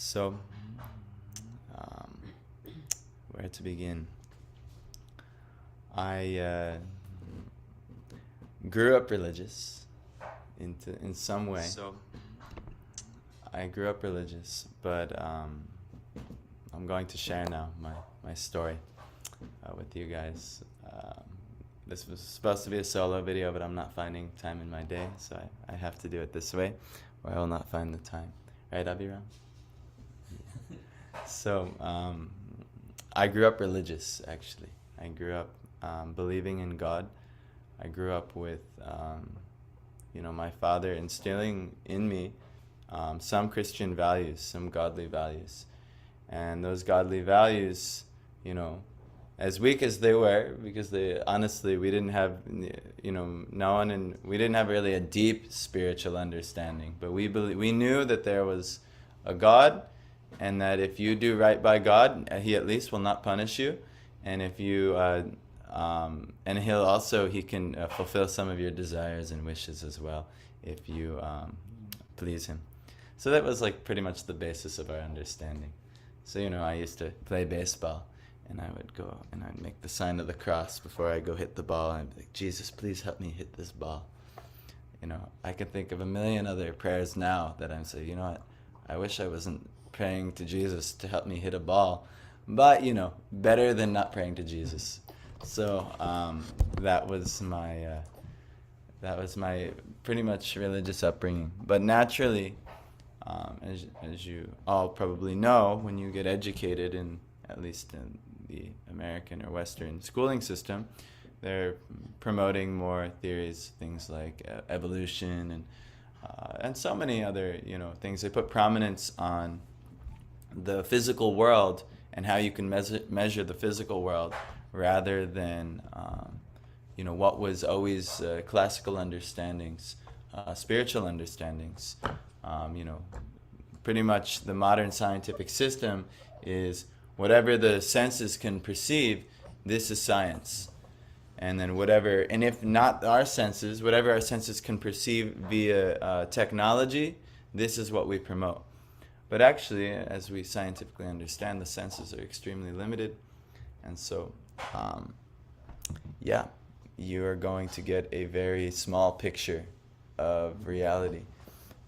So, where to begin? I grew up religious in some way. So, I grew up religious, but I'm going to share now my story with you guys. This was supposed to be a solo video, but I'm not finding time in my day, so I have to do it this way, or I will not find the time. Right, Abhiram? So, I grew up religious, actually. I grew up believing in God. I grew up with, my father instilling in me some Christian values, some godly values. And those godly values, as weak as they were, because honestly, we didn't have, we didn't have really a deep spiritual understanding. But we knew that there was a God, and that if you do right by God, He at least will not punish you, and if you, and He can fulfill some of your desires and wishes as well, if you please Him. So that was like pretty much the basis of our understanding. So I used to play baseball, and I would go and I'd make the sign of the cross before I go hit the ball, and I'd be like, Jesus, please help me hit this ball. I can think of a million other prayers now that I'm saying, what, I wish I wasn't praying to Jesus to help me hit a ball, but better than not praying to Jesus. So that was my pretty much religious upbringing. But naturally, as you all probably know, when you get educated at least in the American or Western schooling system, they're promoting more theories, things like evolution and so many other things. They put prominence on the physical world and how you can measure the physical world, rather than what was always classical understandings, spiritual understandings. Pretty much the modern scientific system is whatever the senses can perceive, this is science. And then and if not our senses, whatever our senses can perceive via technology, this is what we promote. But actually, as we scientifically understand, the senses are extremely limited. And so, you are going to get a very small picture of reality.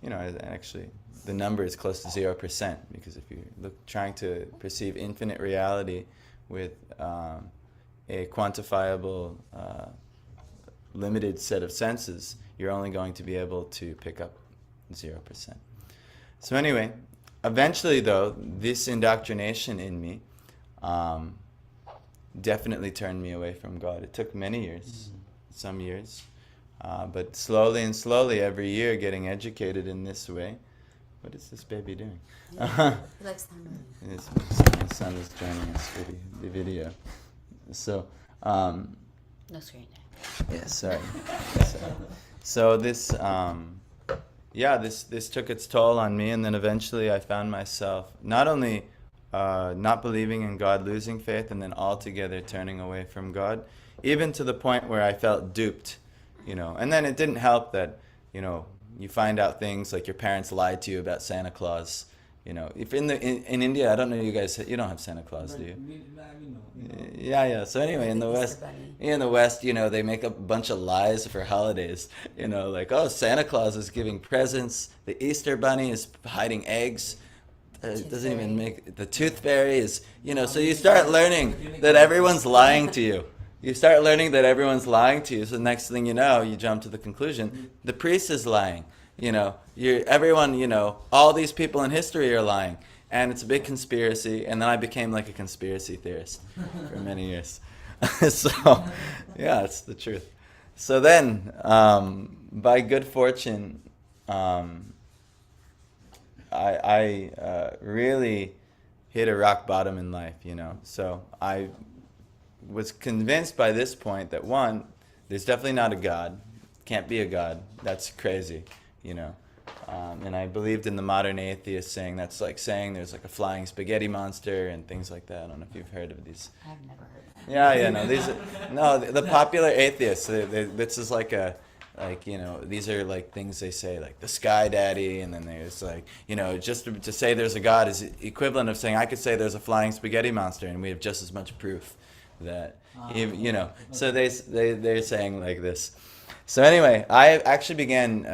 Actually, the number is close to 0%, because if you're trying to perceive infinite reality with a quantifiable, limited set of senses, you're only going to be able to pick up 0%. So anyway, eventually though, this indoctrination in me definitely turned me away from God. It took many years, some years, but slowly and slowly, every year, getting educated in this way. What is this baby doing? Yeah, he likes the harmonium. My son is joining us for the video. So, no screen time. Yeah, sorry. So this, this took its toll on me, and then eventually I found myself not only not believing in God, losing faith, and then altogether turning away from God, even to the point where I felt duped, And then it didn't help that, you find out things like your parents lied to you about Santa Claus. If in India, I don't know, you guys, you don't have Santa Claus, do you? Yeah. So anyway, in the West, they make up a bunch of lies for holidays. Like, oh, Santa Claus is giving presents. The Easter Bunny is hiding eggs. It doesn't even make the Tooth Fairy is. So you start learning that everyone's lying to you. You start learning that everyone's lying to you. So the next thing you know, you jump to the conclusion the priest is lying. Everyone, all these people in history are lying. And it's a big conspiracy. And then I became like a conspiracy theorist for many years. So, yeah, it's the truth. So then, by good fortune, I really hit a rock bottom in life, So I was convinced by this point that, one, there's definitely not a God. Can't be a God. That's crazy, And I believed in the modern atheist saying that's like saying there's like a flying spaghetti monster and things like that. I don't know if you've heard of these. I've never heard of that. Yeah, no. The popular atheists. This is like like, these are like things they say, like the sky daddy, and then there's like, just to say there's a God is equivalent of saying I could say there's a flying spaghetti monster, and we have just as much proof that, so they're saying like this. So anyway, I actually began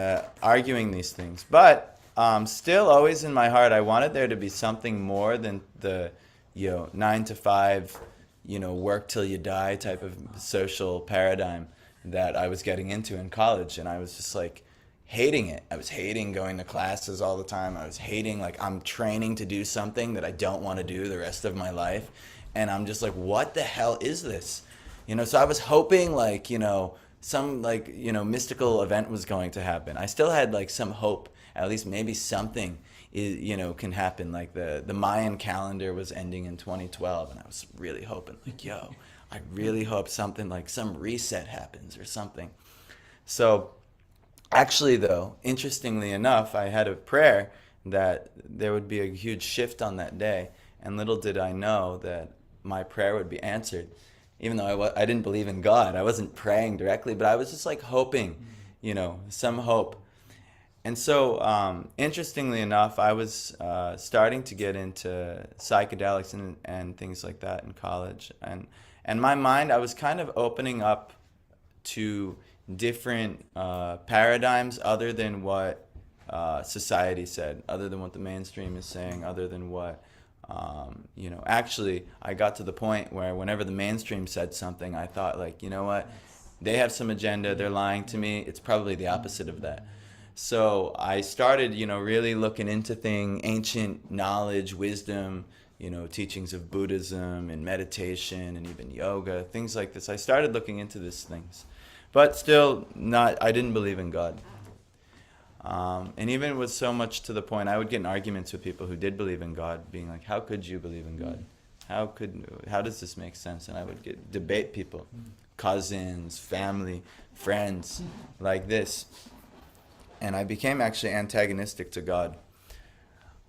arguing these things, but still always in my heart, I wanted there to be something more than the, 9 to 5, work till you die type of social paradigm that I was getting into in college. And I was just like hating it. I was hating going to classes all the time. I was hating, like, I'm training to do something that I don't want to do the rest of my life. And I'm just like, what the hell is this? So I was hoping, like, some, like, mystical event was going to happen. I still had like some hope, at least maybe something can happen. Like the Mayan calendar was ending in 2012, and I was really hoping, like, I really hope something, like some reset happens or something. So actually, though, interestingly enough, I had a prayer that there would be a huge shift on that day, and little did I know that my prayer would be answered. Even though I didn't believe in God, I wasn't praying directly, but I was just like hoping, some hope. And so, interestingly enough, I was starting to get into psychedelics and things like that in college. And my mind, I was kind of opening up to different paradigms other than what society said, other than what the mainstream is saying, other than what, actually, I got to the point where whenever the mainstream said something, I thought, like, you know what, they have some agenda, they're lying to me, it's probably the opposite of that. So I started, really looking into things, ancient knowledge, wisdom, teachings of Buddhism and meditation and even yoga, things like this. I started looking into these things, but still I didn't believe in God. And even it was so much to the point, I would get in arguments with people who did believe in God, being like, how could you believe in God? How does this make sense? And I would debate people, cousins, family, friends, like this. And I became actually antagonistic to God.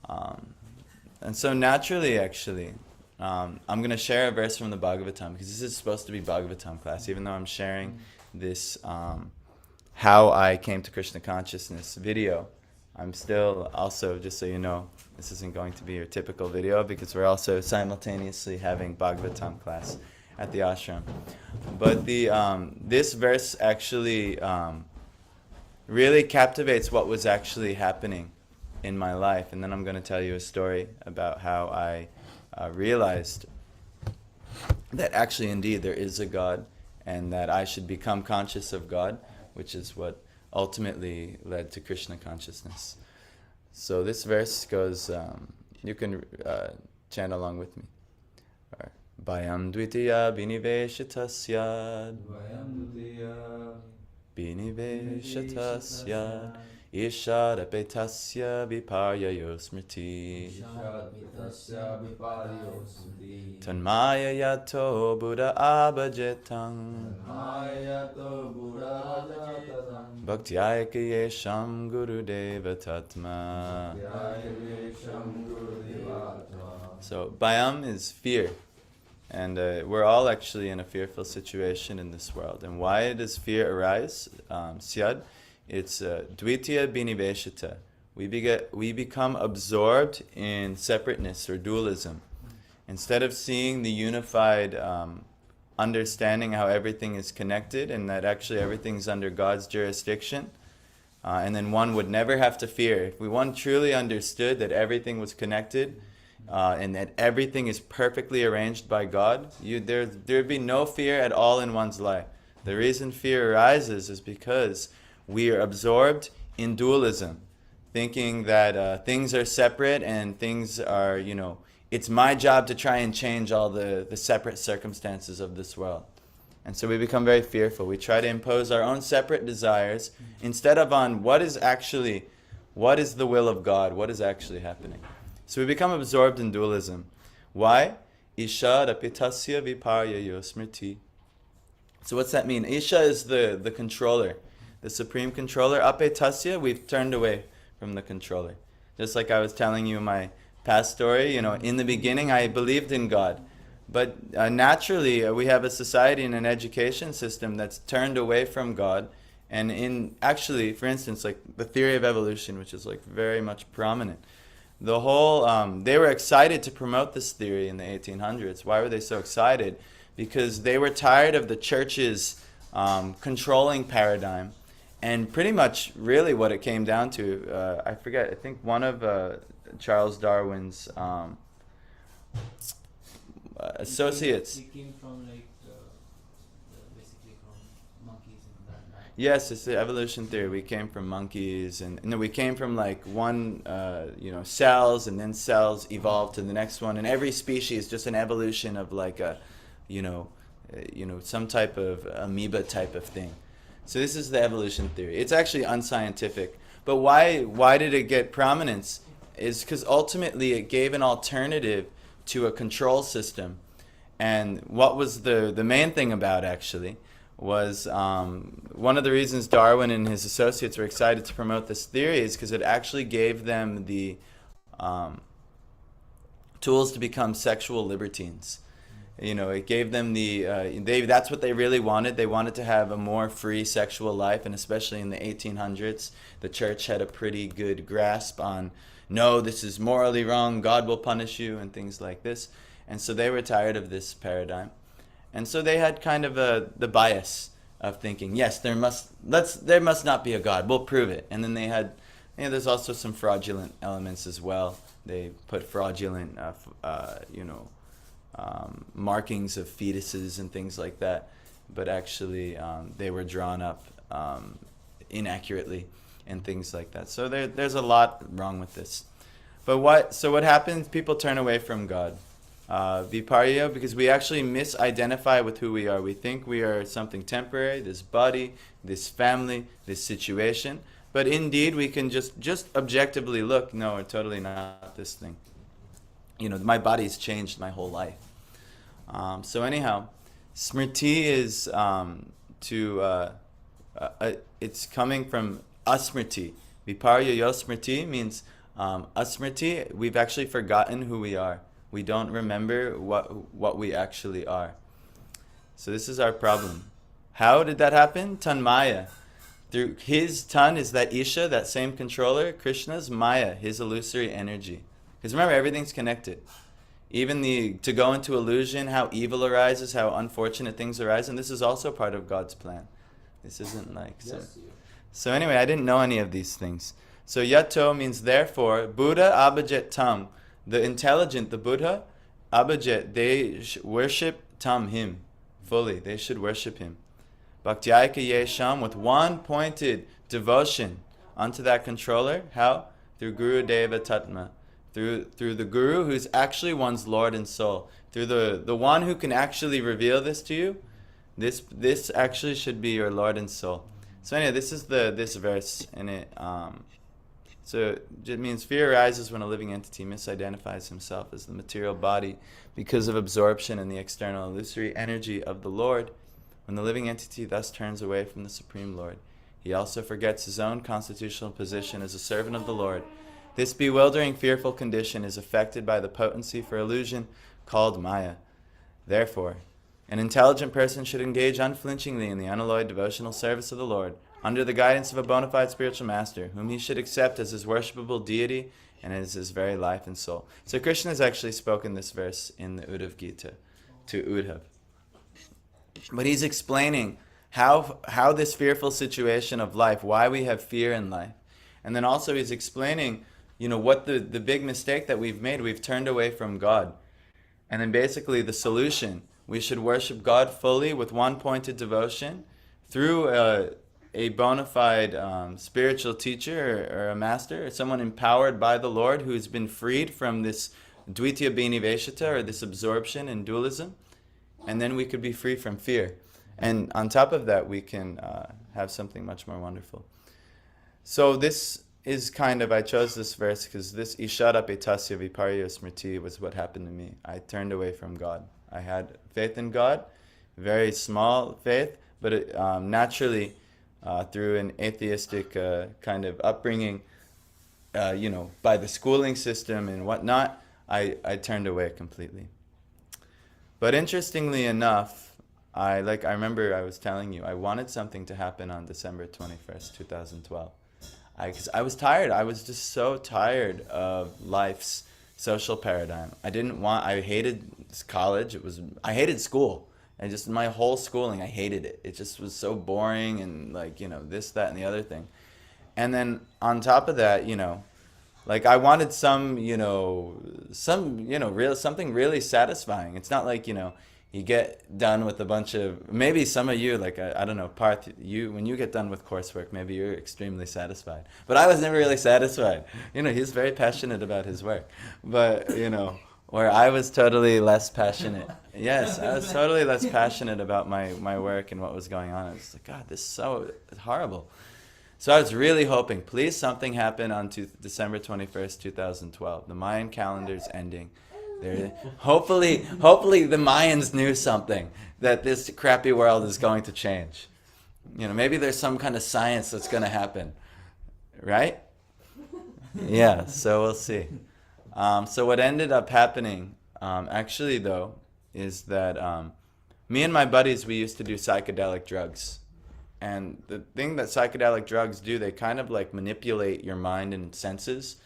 And so naturally, actually, I'm going to share a verse from the Bhagavatam, because this is supposed to be Bhagavatam class, even though I'm sharing this how I came to Krishna consciousness video. I'm still also, just so you know, this isn't going to be your typical video, because we're also simultaneously having Bhagavatam class at the ashram. But this verse actually really captivates what was actually happening in my life. And then I'm going to tell you a story about how I realized that actually indeed there is a God, and that I should become conscious of God, which is what ultimately led to Krishna consciousness. So this verse goes, you can chant along with me. Bhayam dvitiya biniveshatasya biniveshatasya ishadapetasya viparyayo smriti tanmaya yato buddha abhajetang bhaktyayaka yesham gurudeva tatma. So Bhayam is fear. And we're all actually in a fearful situation in this world. And why does fear arise? Syad, it's dvitiya biniveshata. We become absorbed in separateness or dualism. Instead of seeing the unified understanding how everything is connected, and that actually everything's under God's jurisdiction, and then one would never have to fear. If one truly understood that everything was connected, and that everything is perfectly arranged by God, there'd be no fear at all in one's life. The reason fear arises is because we are absorbed in dualism, thinking that things are separate and things are, it's my job to try and change all the separate circumstances of this world. And so we become very fearful. We try to impose our own separate desires instead of on what is the will of God, what is actually happening. So we become absorbed in dualism. Why? Isha rapitasya viparyayo smriti. So what's that mean? Isha is the controller, the supreme controller. Apetasya, we've turned away from the controller. Just like I was telling you my past story, in the beginning I believed in God. But naturally we have a society and an education system that's turned away from God And in actually, for instance, like the theory of evolution, which is like very much prominent, the whole they were excited to promote this theory in the 1800s. Why were they so excited? Because they were tired of the church's controlling paradigm, and pretty much really what it came down to, I forget, I think one of Charles Darwin's associates. He came from like basically from monkeys and that. Right? Yes, it's the evolution theory. We came from monkeys, and no, we came from like one, cells, and then cells evolved to the next one, and every species is just an evolution of like a, some type of amoeba type of thing. So this is the evolution theory. It's actually unscientific, but why did it get prominence? Is because ultimately it gave an alternative to a control system, and what was the main thing about actually was one of the reasons Darwin and his associates were excited to promote this theory is because it actually gave them the tools to become sexual libertines. It gave them that's what they really wanted. They wanted to have a more free sexual life, and especially in the 1800s, the church had a pretty good grasp on, no, this is morally wrong, God will punish you, and things like this. And so they were tired of this paradigm. And so they had kind of the bias of thinking, yes, there must not be a God. We'll prove it. And then they had, there's also some fraudulent elements as well. They put fraudulent, markings of fetuses and things like that. But actually, they were drawn up inaccurately and things like that. So there's a lot wrong with this. But what happens? People turn away from God. Viparya, because we actually misidentify with who we are. We think we are something temporary, this body, this family, this situation. But indeed, we can just objectively look, no, we're totally not this thing. My body's changed my whole life. So anyhow, smriti is it's coming from asmriti. Viparya yosmriti means asmriti, we've actually forgotten who we are. We don't remember what we actually are. So this is our problem. How did that happen? Tanmaya. Through his tan is that Isha, that same controller. Krishna's Maya, his illusory energy. Because remember, everything's connected. Even to go into illusion, how evil arises, how unfortunate things arise, and this is also part of God's plan. This isn't like so. So anyway, I didn't know any of these things. So yato means therefore. Buddha abhajet tam. The intelligent, the Buddha, abhajet, they worship tam, him, fully. They should worship him. Bhaktyayika yesham, with one pointed devotion unto that controller. How? Through Guru Deva Tatma. Through the Guru, who's actually one's Lord and soul. Through the one who can actually reveal this to you. This actually should be your Lord and soul. So anyway, this is this verse, and so it means fear arises when a living entity misidentifies himself as the material body because of absorption in the external illusory energy of the Lord. When the living entity thus turns away from the Supreme Lord, he also forgets his own constitutional position as a servant of the Lord. This bewildering, fearful condition is affected by the potency for illusion called Maya. Therefore, an intelligent person should engage unflinchingly in the unalloyed devotional service of the Lord, under the guidance of a bona fide spiritual master, whom he should accept as his worshipable deity and as his very life and soul. So Krishna has actually spoken this verse in the Uddhav Gita to Uddhav. But he's explaining how this fearful situation of life, why we have fear in life. And then also he's explaining, what the big mistake that we've made. We've turned away from God. And then basically the solution, we should worship God fully with one pointed devotion through a bona fide spiritual teacher or a master, or someone empowered by the Lord who's been freed from this Dvitiya Biniveshita, or this absorption in dualism. And then we could be free from fear. And on top of that, we can have something much more wonderful. So this is I chose this verse because this Ishara Petasya Viparya Smriti was what happened to me. I turned away from God. I had faith in God, very small faith, but it, naturally, through an atheistic kind of upbringing, by the schooling system and whatnot, I turned away completely. But interestingly enough, I remember I was telling you, I wanted something to happen on December 21st, 2012. Because I was tired. I was just so tired of life's social paradigm. I hated college. I hated school. And just my whole schooling, I hated it. It just was so boring and this, that, and the other thing. And then on top of that, I wanted something really satisfying. It's not like, you get done with a bunch of, maybe some of you, I don't know, Parth, when you get done with coursework, maybe you're extremely satisfied. But I was never really satisfied. He's very passionate about his work. But, where I was totally less passionate. Yes, I was totally less passionate about my work and what was going on. I was like, God, this is so horrible. So I was really hoping, please something happen on December 21st, 2012. The Mayan calendar's ending. Hopefully the Mayans knew something, that this crappy world is going to change. Maybe there's some kind of science that's going to happen. Right? Yeah, so we'll see. So what ended up happening, actually though, is that me and my buddies, we used to do psychedelic drugs. And the thing that psychedelic drugs do, they kind of manipulate your mind and senses.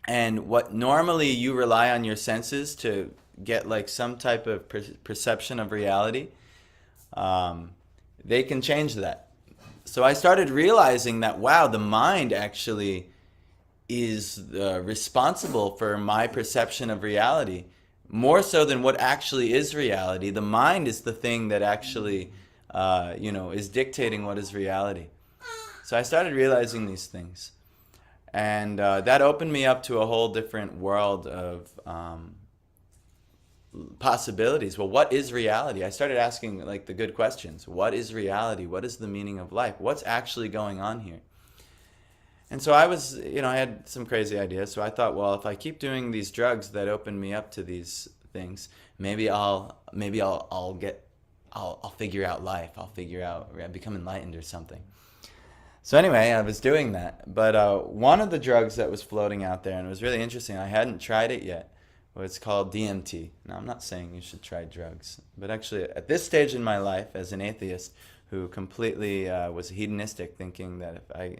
And what normally you rely on your senses to get some type of perception of reality, they can change that. So I started realizing that, wow, the mind actually is responsible for my perception of reality. More so than what actually is reality. The mind is the thing that actually, is dictating what is reality. So I started realizing these things. And that opened me up to a whole different world of possibilities. Well, what is reality? I started asking the good questions. What is reality? What is the meaning of life? What's actually going on here? And so I was, I had some crazy ideas. So I thought, well, if I keep doing these drugs that open me up to these things, maybe I'll figure out life. I'll become enlightened or something. So anyway, I was doing that. But one of the drugs that was floating out there, and it was really interesting, I hadn't tried it yet, was called DMT. Now, I'm not saying you should try drugs, but actually at this stage in my life, as an atheist who completely was hedonistic, thinking that if I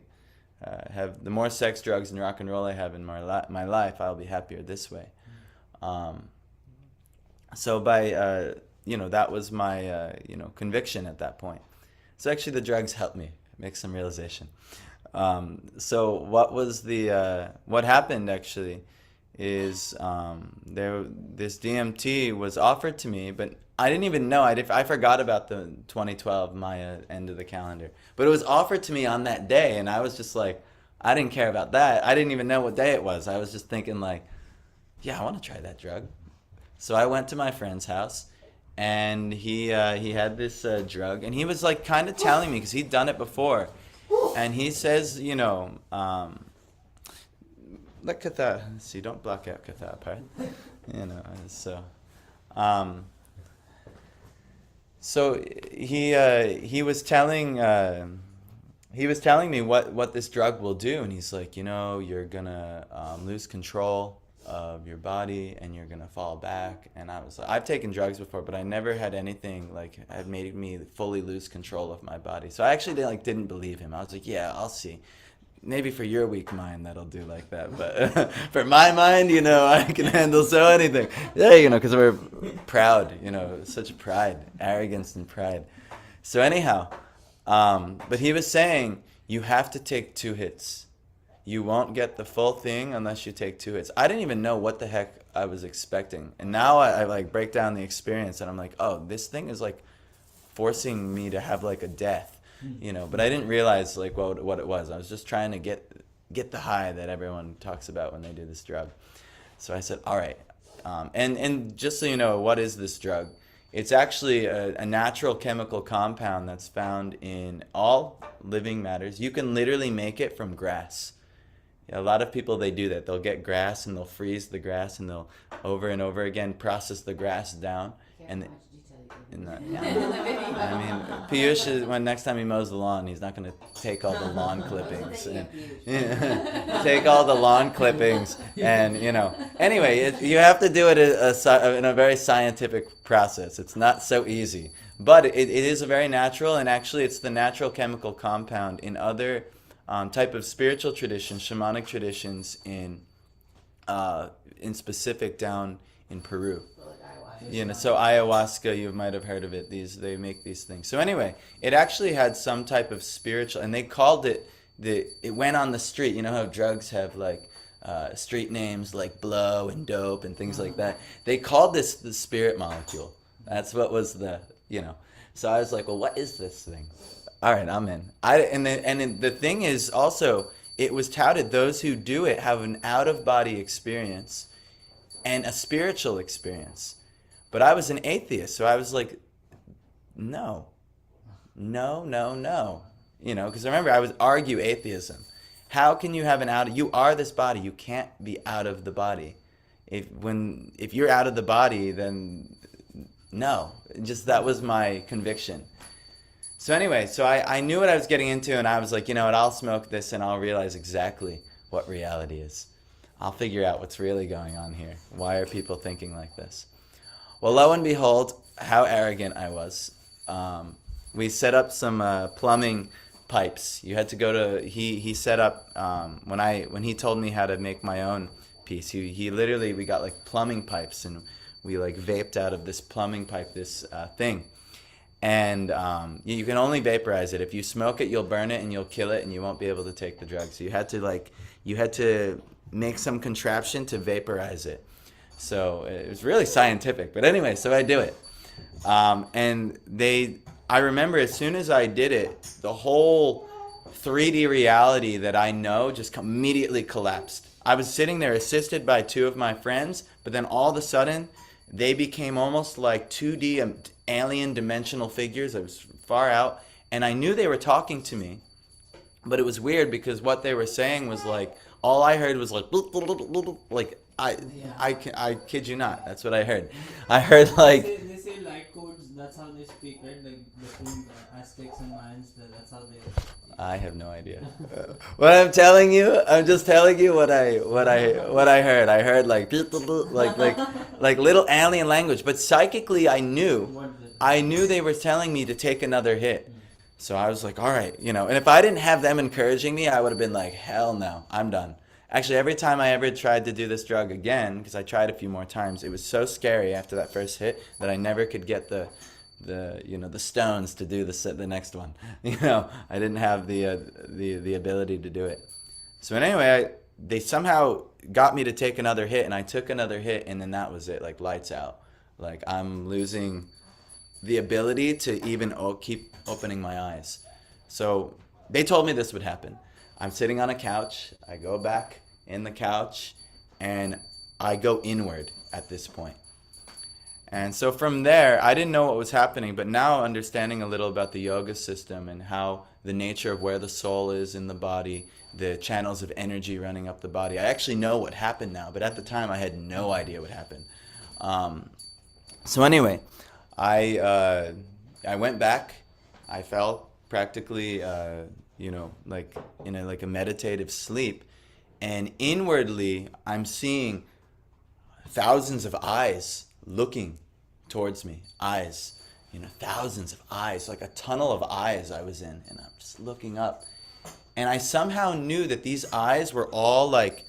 have the more sex, drugs, and rock and roll I have in my life, I'll be happier this way. So by, that was my, conviction at that point. So actually the drugs helped me make some realization. So what happened actually is this DMT was offered to me, but I didn't even know. I forgot about the 2012 Maya end of the calendar. But it was offered to me on that day, and I was just I didn't care about that. I didn't even know what day it was. I was just thinking yeah, I want to try that drug. So I went to my friend's house, and he had this drug, and he was kind of telling me, because he'd done it before, and he says, let Katha, see, don't block out Katha part, so he was telling me what this drug will do, and he's like, you're gonna lose control of your body, and you're gonna fall back. And I was I've taken drugs before, but I never had anything had made me fully lose control of my body. So I actually didn't believe him. I was yeah, I'll see. Maybe for your weak mind that'll do like that, but for my mind, I can handle anything. Yeah, because we're proud, such pride, arrogance and pride. So anyhow, but he was saying you have to take 2 hits. You won't get the full thing unless you take 2 hits. I didn't even know what the heck I was expecting. And now I break down the experience, and I'm oh, this thing is forcing me to have a death, but I didn't realize what it was. I was just trying to get the high that everyone talks about when they do this drug. So I said, all right. And just so you know, what is this drug? It's actually a natural chemical compound that's found in all living matters. You can literally make it from grass. A lot of people, they do that. They'll get grass and they'll freeze the grass, and they'll over and over again process the grass down. And Piyush, when next time he mows the lawn, he's not going to take all the lawn clippings. Take all the lawn clippings and, Anyway, you have to do it in a very scientific process. It's not so easy. But it is a very natural, and actually it's the natural chemical compound in other type of spiritual traditions, shamanic traditions in specific down in Peru. So ayahuasca, you might have heard of it. They make these things. So anyway, it actually had some type of spiritual, and they called it it went on the street. You know how drugs have like street names like blow and dope and things like that. They called this the spirit molecule. That's what was So I was like, well, what is this thing? All right, I'm in. The thing is also, it was touted those who do it have an out of body experience and a spiritual experience. But I was an atheist, so I was like, no. Because remember, I would argue atheism. How can you have you are this body, you can't be out of the body. If you're out of the body, then no. That was my conviction. So anyway, I knew what I was getting into, and I was like, you know what, I'll smoke this and I'll realize exactly what reality is. I'll figure out what's really going on here. Why are people thinking like this? Well, lo and behold, how arrogant I was. We set up some plumbing pipes. You had to go to, he set up, when he told me how to make my own piece, he literally, we got like plumbing pipes, and we like vaped out of this plumbing pipe, this thing. And you can only vaporize it. If you smoke it, you'll burn it and you'll kill it, and you won't be able to take the drug. So you had to make some contraption to vaporize it. So it was really scientific. But anyway, so I do it. I remember as soon as I did it, the whole 3D reality that I know just immediately collapsed. I was sitting there assisted by two of my friends, but then all of a sudden, they became almost like 2D alien dimensional figures. I was far out, and I knew they were talking to me, but it was weird because what they were saying was like, all I heard was like I kid you not, that's what I heard. I heard like they say light codes. That's how they speak, right? Like between Aztecs and Mayans, that's how they. I have no idea. What I'm telling you, I'm just telling you what I heard. I heard like little alien language, but psychically I knew they were telling me to take another hit. So I was like, all right, and if I didn't have them encouraging me, I would have been like, hell no, I'm done. Actually, every time I ever tried to do this drug again, because I tried a few more times, it was so scary after that first hit that I never could get the stones to do the next one. I didn't have the ability to do it. So anyway, they somehow got me to take another hit, and I took another hit, and then that was it, like lights out. Like I'm losing the ability to even keep opening my eyes. So they told me this would happen. I'm sitting on a couch, I go back in the couch, and I go inward at this point. And so from there, I didn't know what was happening, but now understanding a little about the yoga system and how the nature of where the soul is in the body, the channels of energy running up the body, I actually know what happened now, but at the time I had no idea what happened. So anyway, I went back, I fell practically, like in a meditative sleep, and inwardly I'm seeing thousands of eyes looking towards me. Eyes, thousands of eyes, like a tunnel of eyes I was in, and I'm just looking up, and I somehow knew that these eyes were all like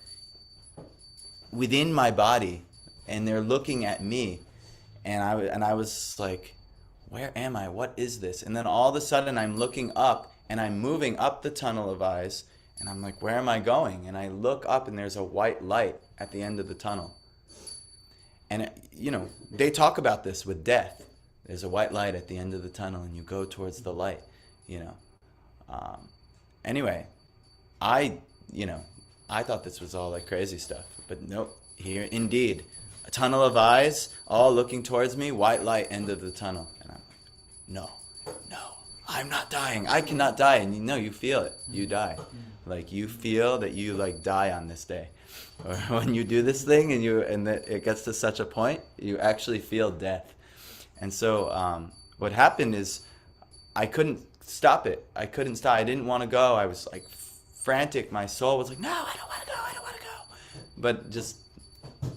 within my body, and they're looking at me, and I was like, where am I? What is this? And then all of a sudden I'm looking up, and I'm moving up the tunnel of eyes, and I'm like, where am I going? And I look up, and there's a white light at the end of the tunnel. And, they talk about this with death. There's a white light at the end of the tunnel, and you go towards the light, Anyway, I thought this was all like crazy stuff. But nope, here, indeed, a tunnel of eyes, all looking towards me, white light, end of the tunnel. And I'm like, no, I'm not dying. I cannot die. And you feel it. You die. Like, you feel that you, like, die on this day. Or when you do this thing and it gets to such a point, you actually feel death. And so what happened is I couldn't stop it. I couldn't stop. I didn't want to go. I was like frantic. My soul was like, no, I don't want to go. But just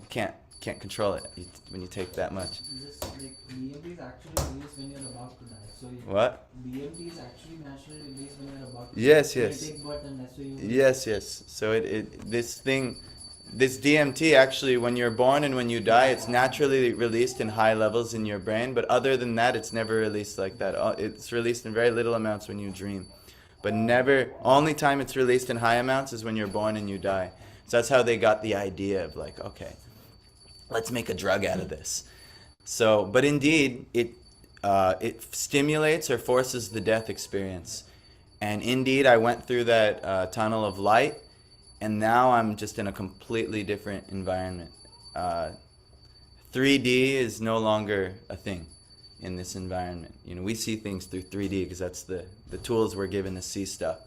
can't can't control it when you take that much. Just like DMT is actually released when you're about to die. So What? DMT is actually naturally released when you're about to Yes, die. yes. You take birth and that's why you. Yes. So this DMT actually, when you're born and when you die, it's naturally released in high levels in your brain. But other than that, it's never released like that. It's released in very little amounts when you dream. But never, only time it's released in high amounts is when you're born and you die. So that's how they got the idea of like, okay, let's make a drug out of this. So, but indeed, it stimulates or forces the death experience. And indeed, I went through that tunnel of light, and now I'm just in a completely different environment. 3D is no longer a thing in this environment. You know, we see things through 3D because that's the tools we're given to see stuff.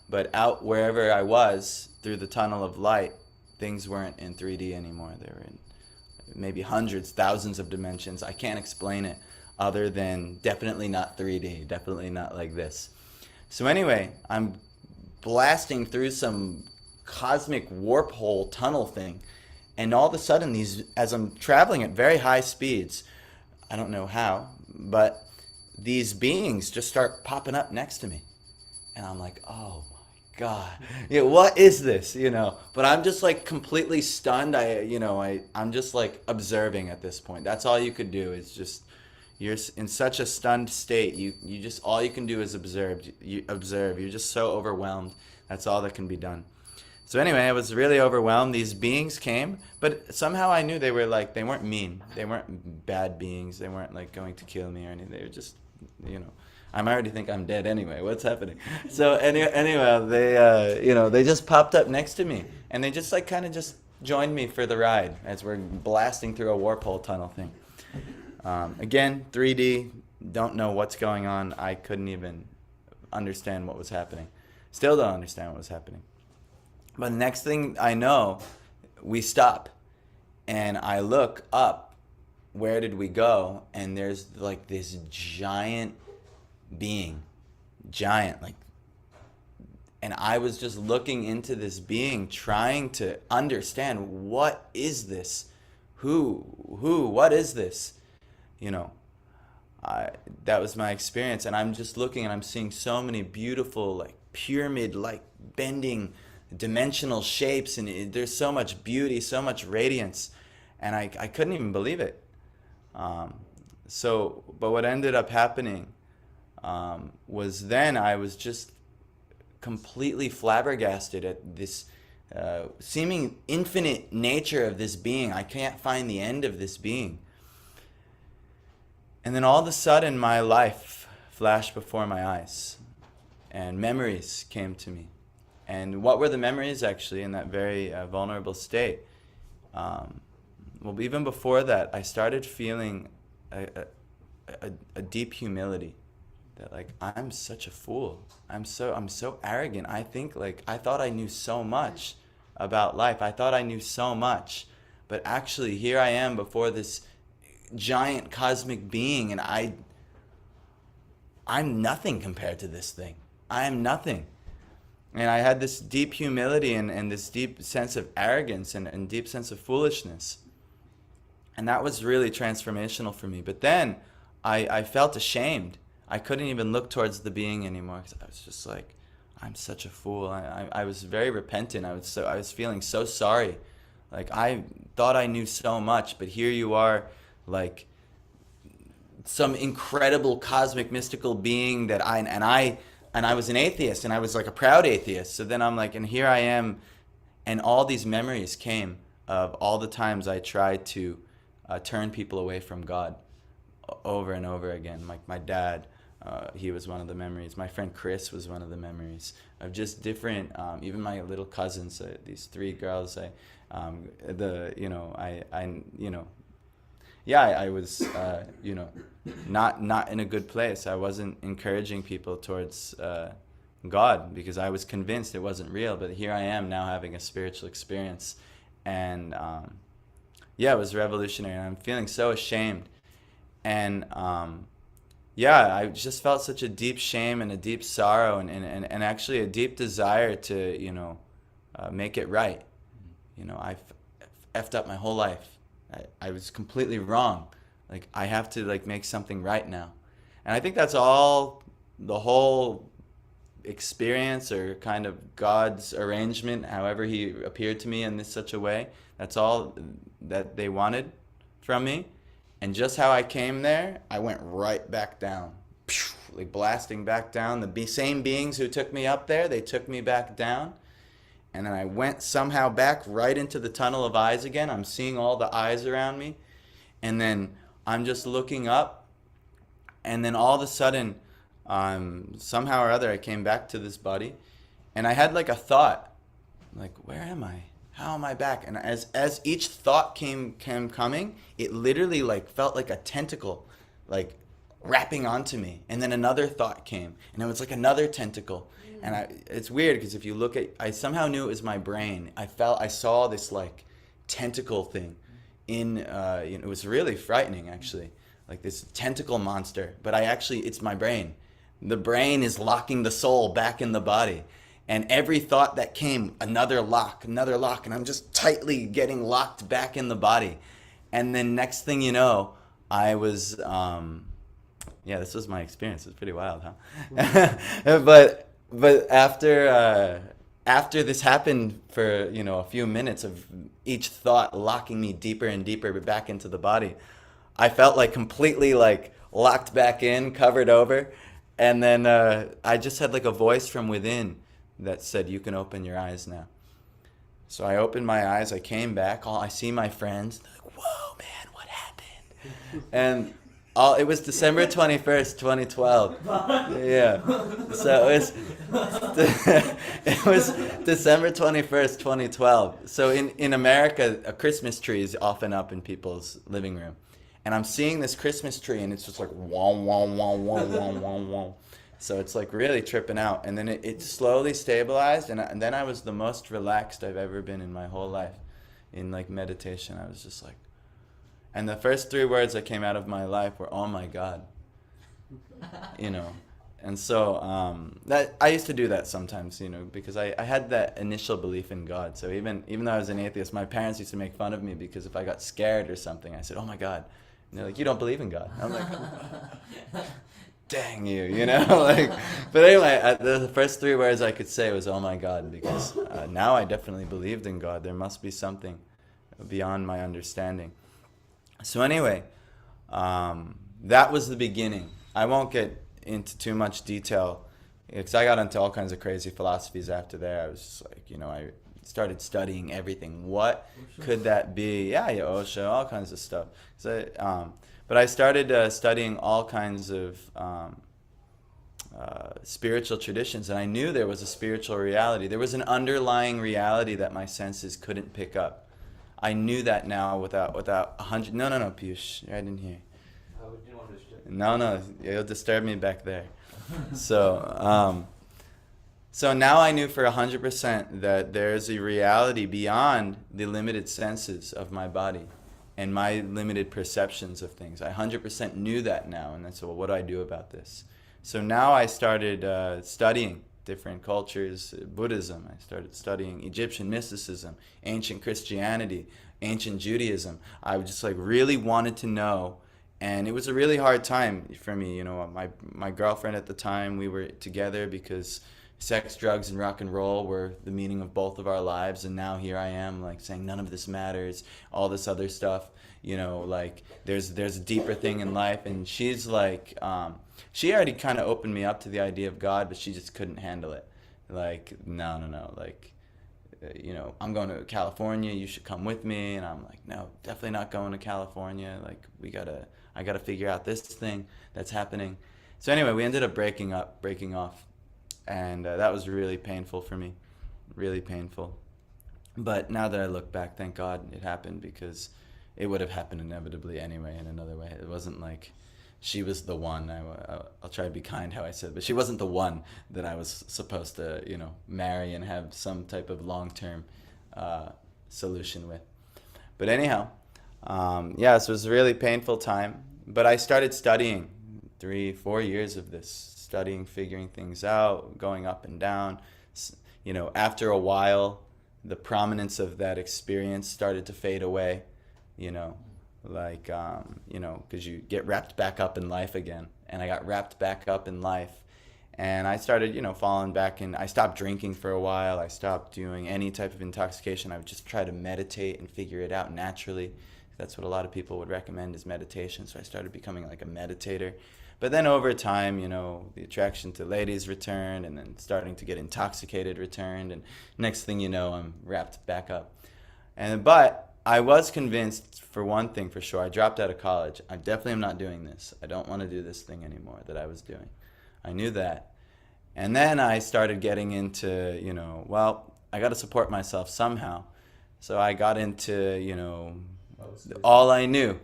But out wherever I was, through the tunnel of light, things weren't in 3D anymore. They were in maybe hundreds, thousands of dimensions. I can't explain it other than definitely not 3D, definitely not like this. So anyway, I'm blasting through some cosmic warp hole tunnel thing, and all of a sudden as I'm traveling at very high speeds, I don't know how, but these beings just start popping up next to me. And I'm like, oh my God, what is this, But I'm just like completely stunned. I'm just like observing at this point. That's all you could do is just, you're in such a stunned state. You just, all you can do is observe. You're just so overwhelmed. That's all that can be done. So anyway, I was really overwhelmed. These beings came, but somehow I knew they weren't mean. They weren't bad beings. They weren't like going to kill me or anything. They were just, I already think I'm dead anyway. What's happening? So anyway, they just popped up next to me, and they just like kind of just joined me for the ride as we're blasting through a warp hole tunnel thing. Again, 3D, don't know what's going on. I couldn't even understand what was happening. Still don't understand what was happening. But the next thing I know, we stop, and I look up. Where did we go? And there's like this giant being, and I was just looking into this being, trying to understand, what is this? What is this? That was my experience, and I'm just looking, and I'm seeing so many beautiful, like pyramid-like bending dimensional shapes, and there's so much beauty, so much radiance, and I couldn't even believe it. But what ended up happening was then I was just completely flabbergasted at this seeming infinite nature of this being. I can't find the end of this being. And then all of a sudden my life flashed before my eyes, and memories came to me. And what were the memories actually in that very vulnerable state? Well, even before that, I started feeling a deep humility, that like, I'm such a fool. I'm so arrogant. I think like, I thought I knew so much about life. I thought I knew so much, but actually here I am before this giant cosmic being, and I'm nothing compared to this thing. I am nothing. And I had this deep humility and this deep sense of arrogance and deep sense of foolishness. And that was really transformational for me. But then I felt ashamed. I couldn't even look towards the being anymore, because I was just like, I'm such a fool. I was very repentant. I was feeling so sorry. Like, I thought I knew so much, but here you are, like some incredible cosmic mystical being that I was an atheist, and I was like a proud atheist. So then I'm like, and here I am, and all these memories came of all the times I tried to turn people away from God over and over again. Like my dad, he was one of the memories. My friend Chris was one of the memories of just different, even my little cousins, these three girls. I was, not in a good place. I wasn't encouraging people towards God, because I was convinced it wasn't real. But here I am now having a spiritual experience, and it was revolutionary. And I'm feeling so ashamed, and I just felt such a deep shame and a deep sorrow, and actually a deep desire to make it right. I effed up my whole life. I was completely wrong. Like, I have to like make something right now. And I think that's all the whole experience, or kind of God's arrangement, however he appeared to me in this such a way. That's all that they wanted from me. And just how I came there, I went right back down. Like blasting back down. The same beings who took me up there, they took me back down. And then I went somehow back right into the tunnel of eyes again. I'm seeing all the eyes around me. And then I'm just looking up. And then all of a sudden, somehow or other, I came back to this body. And I had like a thought. Like, where am I? How am I back? And as each thought came coming, it literally like felt like a tentacle, like wrapping onto me. And then another thought came, and it was like another tentacle. And it's weird because if you look at, I somehow knew it was my brain. I saw this like tentacle thing in, it was really frightening actually, like this tentacle monster. But it's my brain. The brain is locking the soul back in the body. And every thought that came, another lock, and I'm just tightly getting locked back in the body. And then next thing you know, I was, this was my experience. It was pretty wild, huh? But after this happened for, a few minutes of each thought locking me deeper and deeper back into the body, I felt like completely like locked back in, covered over. And then I just had like a voice from within that said, you can open your eyes now. So I opened my eyes, I came back, I see my friends, they're like, whoa, man, what happened? And it was December 21st, 2012. Yeah. So it was December 21st, 2012. So in America, a Christmas tree is often up in people's living room. And I'm seeing this Christmas tree, and it's just like, wah, wah, wah, wah, wah, wah, wah. So it's like really tripping out. And then it slowly stabilized, and then I was the most relaxed I've ever been in my whole life in like meditation. I was just like, and the first 3 words that came out of my life were, oh my God. And so that I used to do that sometimes, because I had that initial belief in God. So even though I was an atheist, my parents used to make fun of me because if I got scared or something, I said, oh my God. And they're like, you don't believe in God. I'm like, dang you, like. But anyway, the first 3 words I could say was, oh my God, because now I definitely believed in God. There must be something beyond my understanding. So anyway, that was the beginning. I won't get into too much detail because I got into all kinds of crazy philosophies after there. I was just like, I started studying everything. What could that be? Yeah, Osho, all kinds of stuff. So, but I started studying all kinds of spiritual traditions, and I knew there was a spiritual reality. There was an underlying reality that my senses couldn't pick up. I knew that now without 100. No, Piyush, I didn't hear. I didn't want to disturb. No, it'll disturb me back there. So now I knew for 100% that there's a reality beyond the limited senses of my body and my limited perceptions of things. I 100% knew that now, and that's, well, what do I do about this? So now I started studying different cultures, Buddhism. I started studying Egyptian mysticism, ancient Christianity, ancient Judaism. I just like really wanted to know, and it was a really hard time for me. My girlfriend at the time, we were together because sex, drugs, and rock and roll were the meaning of both of our lives, and now here I am like saying none of this matters, all this other stuff, like there's a deeper thing in life. And she's like, she already kind of opened me up to the idea of God, but she just couldn't handle it. Like, no, like, I'm going to California, you should come with me. And I'm like, no, definitely not going to California. Like, I gotta figure out this thing that's happening. So anyway, we ended up breaking off. And that was really painful for me, really painful. But now that I look back, thank God it happened, because it would have happened inevitably anyway in another way. It wasn't like she was the one. I'll try to be kind how I said, but she wasn't the one that I was supposed to, marry and have some type of long-term solution with. But anyhow, so it was a really painful time. But I started studying 3-4 years of this. Studying, figuring things out, going up and down. After a while, the prominence of that experience started to fade away. you know, like, because you get wrapped back up in life again. And I got wrapped back up in life. And I started, falling back in. I stopped drinking for a while. I stopped doing any type of intoxication. I would just try to meditate and figure it out naturally. That's what a lot of people would recommend is meditation. So I started becoming like a meditator. But then over time, the attraction to ladies returned, and then starting to get intoxicated returned. And next thing you know, I'm wrapped back up. But I was convinced, for one thing for sure, I dropped out of college. I definitely am not doing this. I don't want to do this thing anymore that I was doing. I knew that. And then I started getting into, I got to support myself somehow. So I got into, all I knew,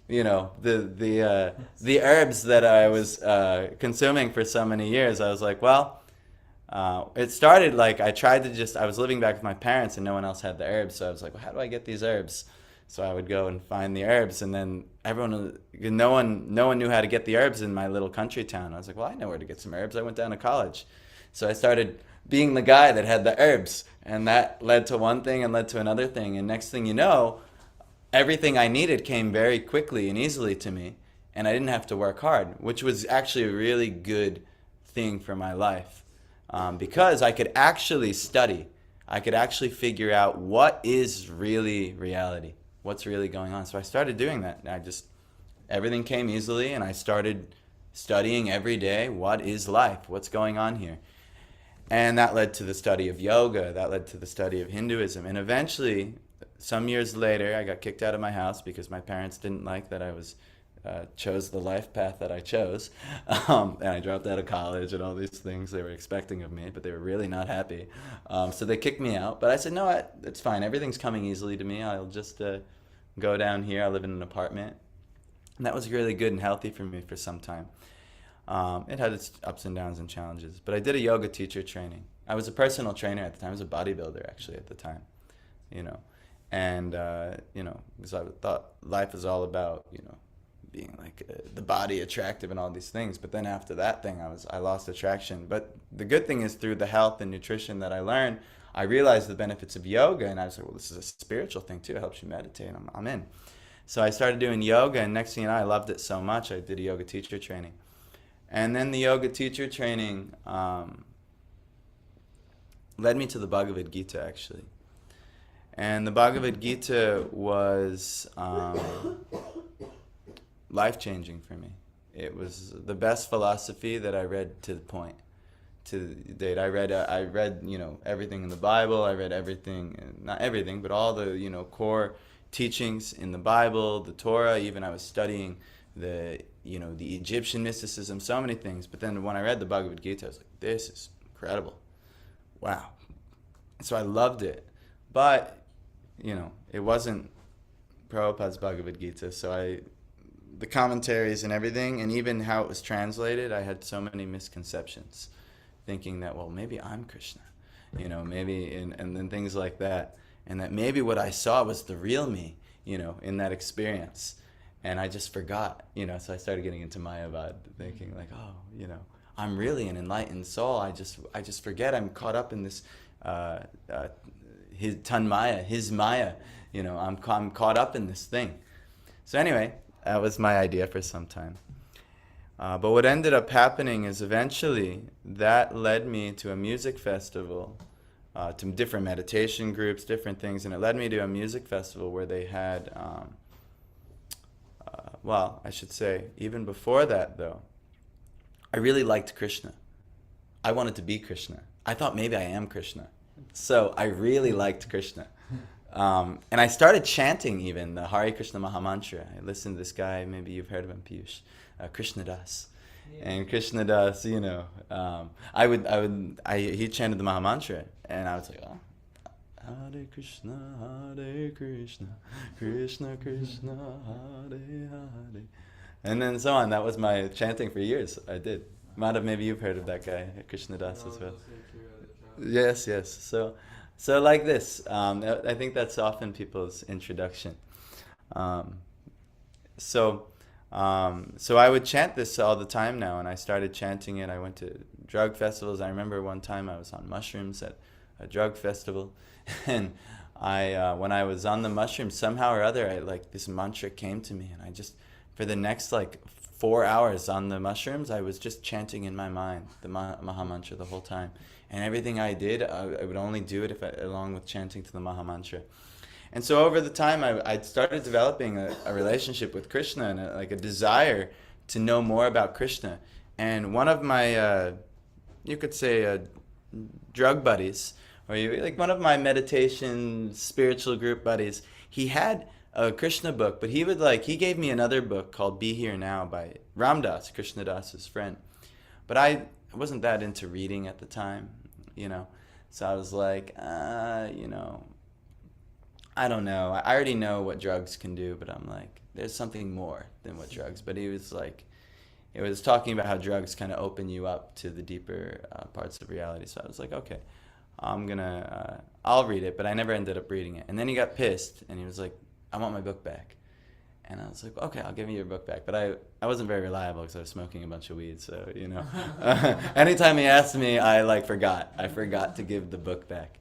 the herbs that I was consuming for so many years. I was like, it started like I was living back with my parents and no one else had the herbs. So I was like, well, how do I get these herbs? So I would go and find the herbs, and then no one knew how to get the herbs in my little country town. I was like, well, I know where to get some herbs. I went down to college. So I started being the guy that had the herbs, and that led to one thing and led to another thing. And next thing you know, everything I needed came very quickly and easily to me, and I didn't have to work hard, which was actually a really good thing for my life, because I could actually study. I could actually figure out what is really reality, what's really going on. So I started doing that. Everything came easily, and I started studying every day. What is life? What's going on here? And that led to the study of yoga. That led to the study of Hinduism. And eventually, some years later, I got kicked out of my house because my parents didn't like that I chose the life path that I chose. And I dropped out of college and all these things they were expecting of me, but they were really not happy. So they kicked me out. But I said, no, it's fine. Everything's coming easily to me. I'll just go down here. I live in an apartment. And that was really good and healthy for me for some time. It had its ups and downs and challenges. But I did a yoga teacher training. I was a personal trainer at the time. I was a bodybuilder, actually, at the time. And, because I thought life was all about, being like the body attractive and all these things. But then after that thing, I lost attraction. But the good thing is, through the health and nutrition that I learned, I realized the benefits of yoga, and I was like, well, this is a spiritual thing too. It helps you meditate. I'm in. So I started doing yoga, and next thing you know, I loved it so much, I did a yoga teacher training. And then the yoga teacher training led me to the Bhagavad Gita, actually. And the Bhagavad Gita was life-changing for me. It was the best philosophy that I read to the point. To date, I read everything in the Bible. I read everything, not everything, but all the core teachings in the Bible, the Torah. Even I was studying the Egyptian mysticism, so many things. But then when I read the Bhagavad Gita, I was like, this is incredible. Wow. So I loved it, but it wasn't Prabhupada's Bhagavad Gita. So the commentaries and everything, and even how it was translated, I had so many misconceptions, thinking that, well, maybe I'm Krishna, maybe, and then things like that, and that maybe what I saw was the real me, in that experience, and I just forgot, so I started getting into Mayavad, thinking like, oh, I'm really an enlightened soul. I just forget I'm caught up in this, his tanmaya, his maya, I'm caught up in this thing. So anyway, that was my idea for some time. But what ended up happening is eventually that led me to a music festival, to different meditation groups, different things, and it led me to a music festival where they had, I should say, even before that though, I really liked Krishna. I wanted to be Krishna. I thought maybe I am Krishna. So I really liked Krishna. And I started chanting even the Hare Krishna Mahamantra. I listened to this guy, maybe you've heard of him, Piyush, Krishna Das. Yeah. And Krishna Das, he chanted the Mahamantra, and I was like, oh, Hare Krishna, Krishna Krishna, Hare Hare. And then so on. That was my chanting for years. I did. Madhav, maybe you've heard of that guy, Krishna Das, as well. Yes. So like this, I think that's often people's introduction. So I would chant this all the time now, and I started chanting it. I went to drug festivals. I remember one time I was on mushrooms at a drug festival, and when I was on the mushrooms, somehow or other, this mantra came to me, and I just, for the next 4 hours on the mushrooms, I was just chanting in my mind the Maha Mantra the whole time. And everything I did, I would only do it along with chanting to the Maha Mantra. And so over the time, I started developing a relationship with Krishna and a desire to know more about Krishna. And one of my, you could say, drug buddies, or one of my meditation spiritual group buddies, he had a Krishna book, but he gave me another book called Be Here Now by Ram Dass, Krishna Das's friend. But I wasn't that into reading at the time, So I was like, I don't know. I already know what drugs can do, but I'm like, there's something more than what drugs. But he was it was talking about how drugs kind of open you up to the deeper parts of reality. So I was like, okay, I'll read it, but I never ended up reading it. And then he got pissed, and he was like, I want my book back. And I was like, okay, I'll give you your book back. But I wasn't very reliable because I was smoking a bunch of weed. So, anytime he asked me, I forgot. I forgot to give the book back.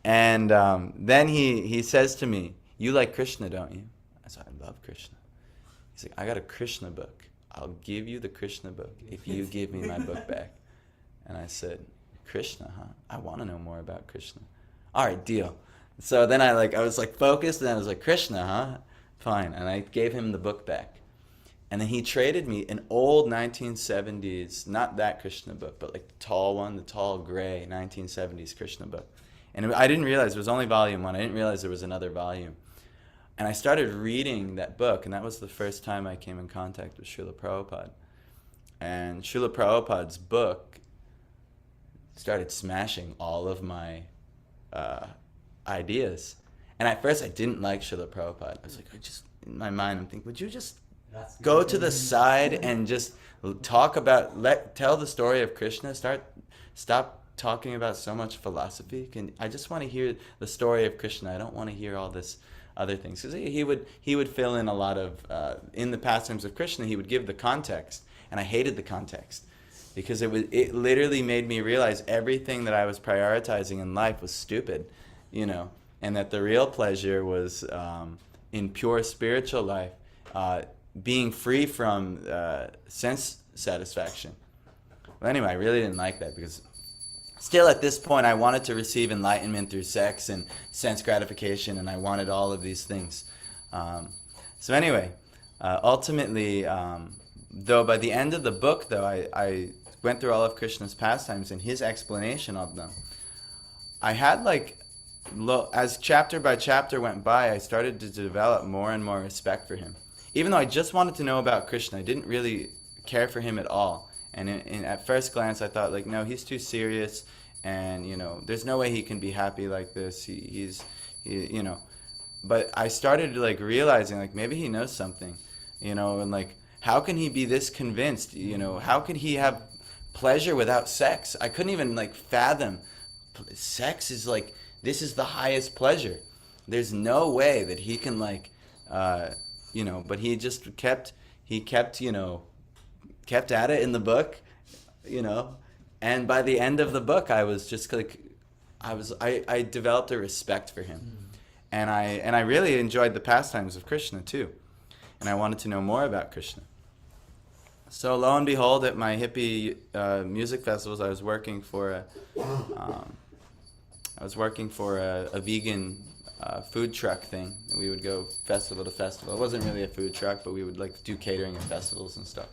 And then he says to me, you like Krishna, don't you? I said, I love Krishna. He's like, I got a Krishna book. I'll give you the Krishna book if you give me my book back. And I said, Krishna, huh? I want to know more about Krishna. All right, deal. So then I was focused, and I was like, Krishna, huh? Fine. And I gave him the book back. And then he traded me an old 1970s, not that Krishna book, but the tall one, the tall gray 1970s Krishna book. And I didn't realize it was only volume 1. I didn't realize there was another volume. And I started reading that book, and that was the first time I came in contact with Srila Prabhupada. And Srila Prabhupada's book started smashing all of my ideas. And at first I didn't like Srila Prabhupada. I was like, in my mind, I'm thinking, would you just go to the side and just tell the story of Krishna? Stop talking about so much philosophy. I just want to hear the story of Krishna. I don't want to hear all this other things. Because he would fill in a lot of, in the pastimes of Krishna, he would give the context. And I hated the context. Because it literally made me realize everything that I was prioritizing in life was stupid, and that the real pleasure was in pure spiritual life, being free from sense satisfaction. Well, anyway, I really didn't like that because still at this point I wanted to receive enlightenment through sex and sense gratification, and I wanted all of these things. So anyway, ultimately, though by the end of the book, though, I went through all of Krishna's pastimes and his explanation of them. I had as chapter by chapter went by, I started to develop more and more respect for him. Even though I just wanted to know about Krishna, I didn't really care for him at all. And at first glance, I thought, no, he's too serious, and, there's no way he can be happy like this. He's But I started, realizing, maybe he knows something, and, how can he be this convinced? How could he have pleasure without sex? I couldn't even, fathom. Sex is, this is the highest pleasure. There's no way that he can, but he just kept at it in the book, and by the end of the book, I was just I developed a respect for him, and I really enjoyed the pastimes of Krishna too, and I wanted to know more about Krishna. So lo and behold, at my hippie music festivals, I was working for a vegan food truck thing. We would go festival to festival. It wasn't really a food truck, but we would do catering at festivals and stuff.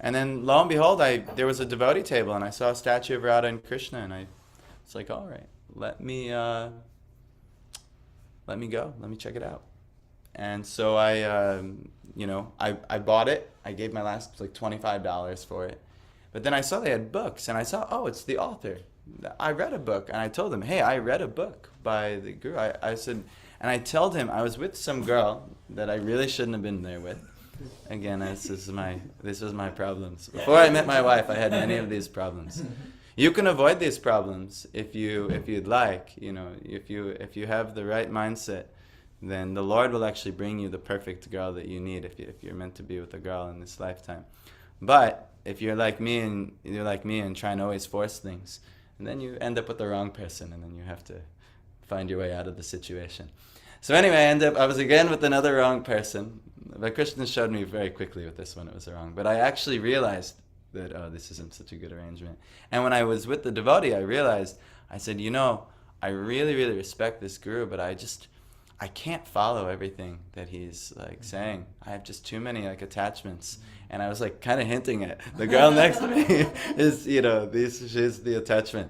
And then lo and behold, there was a devotee table, and I saw a statue of Radha and Krishna, and I was like, all right, let me go, let me check it out. And so I bought it. I gave my last $25 for it. But then I saw they had books, and I saw, oh, it's the author. I read a book, and I told him, hey, I read a book by the guru. I said, and I told him I was with some girl that I really shouldn't have been there with. Again, this was my problems. Before I met my wife, I had many of these problems. You can avoid these problems if you'd like. If you have the right mindset, then the Lord will actually bring you the perfect girl that you need if you're meant to be with a girl in this lifetime. But if you're like me and try and always force things, and then you end up with the wrong person, and then you have to find your way out of the situation. So anyway, I was again with another wrong person. But Krishna showed me very quickly with this one it was wrong. But I actually realized that, this isn't such a good arrangement. And when I was with the devotee, I realized, I said, I really, really respect this guru, but I can't follow everything that he's like saying. I have just too many like attachments. And I was like kind of hinting at the girl next to me she's the attachment.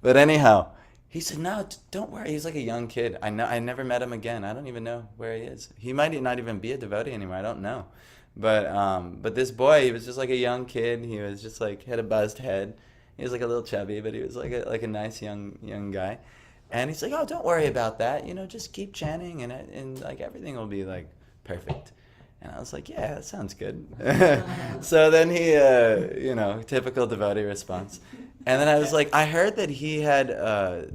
But anyhow, he said, no, don't worry. He's like a young kid. I never met him again. I don't even know where he is. He might not even be a devotee anymore. I don't know. But this boy, he was just like a young kid. He was just like, had a buzzed head. He was like a little chubby, but he was like a nice young guy. And he's like, oh, don't worry about that. Just keep chanting and like everything will be like perfect. And I was like, yeah, that sounds good. So then he, typical devotee response. And then I was like, I heard that he had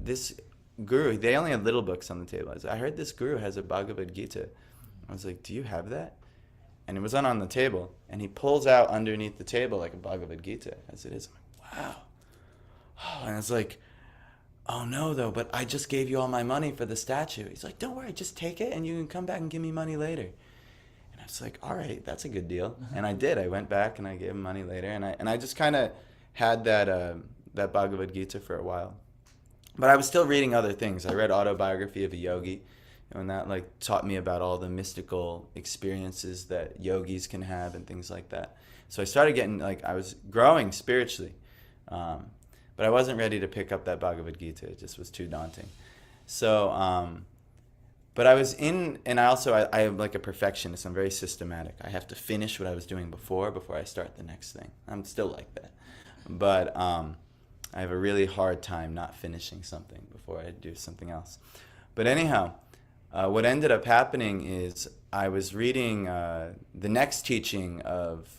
this guru. They only had little books on the table. I heard this guru has a Bhagavad Gita. I was like, do you have that? And it was on the table. And he pulls out underneath the table like a Bhagavad Gita, as it is. I'm like, wow. Oh, and I was like, oh no, though, but I just gave you all my money for the statue. He's like, don't worry, just take it and you can come back and give me money later. And I was like, all right, that's a good deal. And I did. I went back and I gave him money later. And I just kind of had that Bhagavad Gita for a while. But I was still reading other things. I read Autobiography of a Yogi, and that like taught me about all the mystical experiences that yogis can have and things like that. So I started getting, I was growing spiritually. But I wasn't ready to pick up that Bhagavad Gita. It just was too daunting. So, but I was in, and I am like a perfectionist. I'm very systematic. I have to finish what I was doing before I start the next thing. I'm still like that. But I have a really hard time not finishing something before I do something else. But anyhow, what ended up happening is I was reading the next teaching of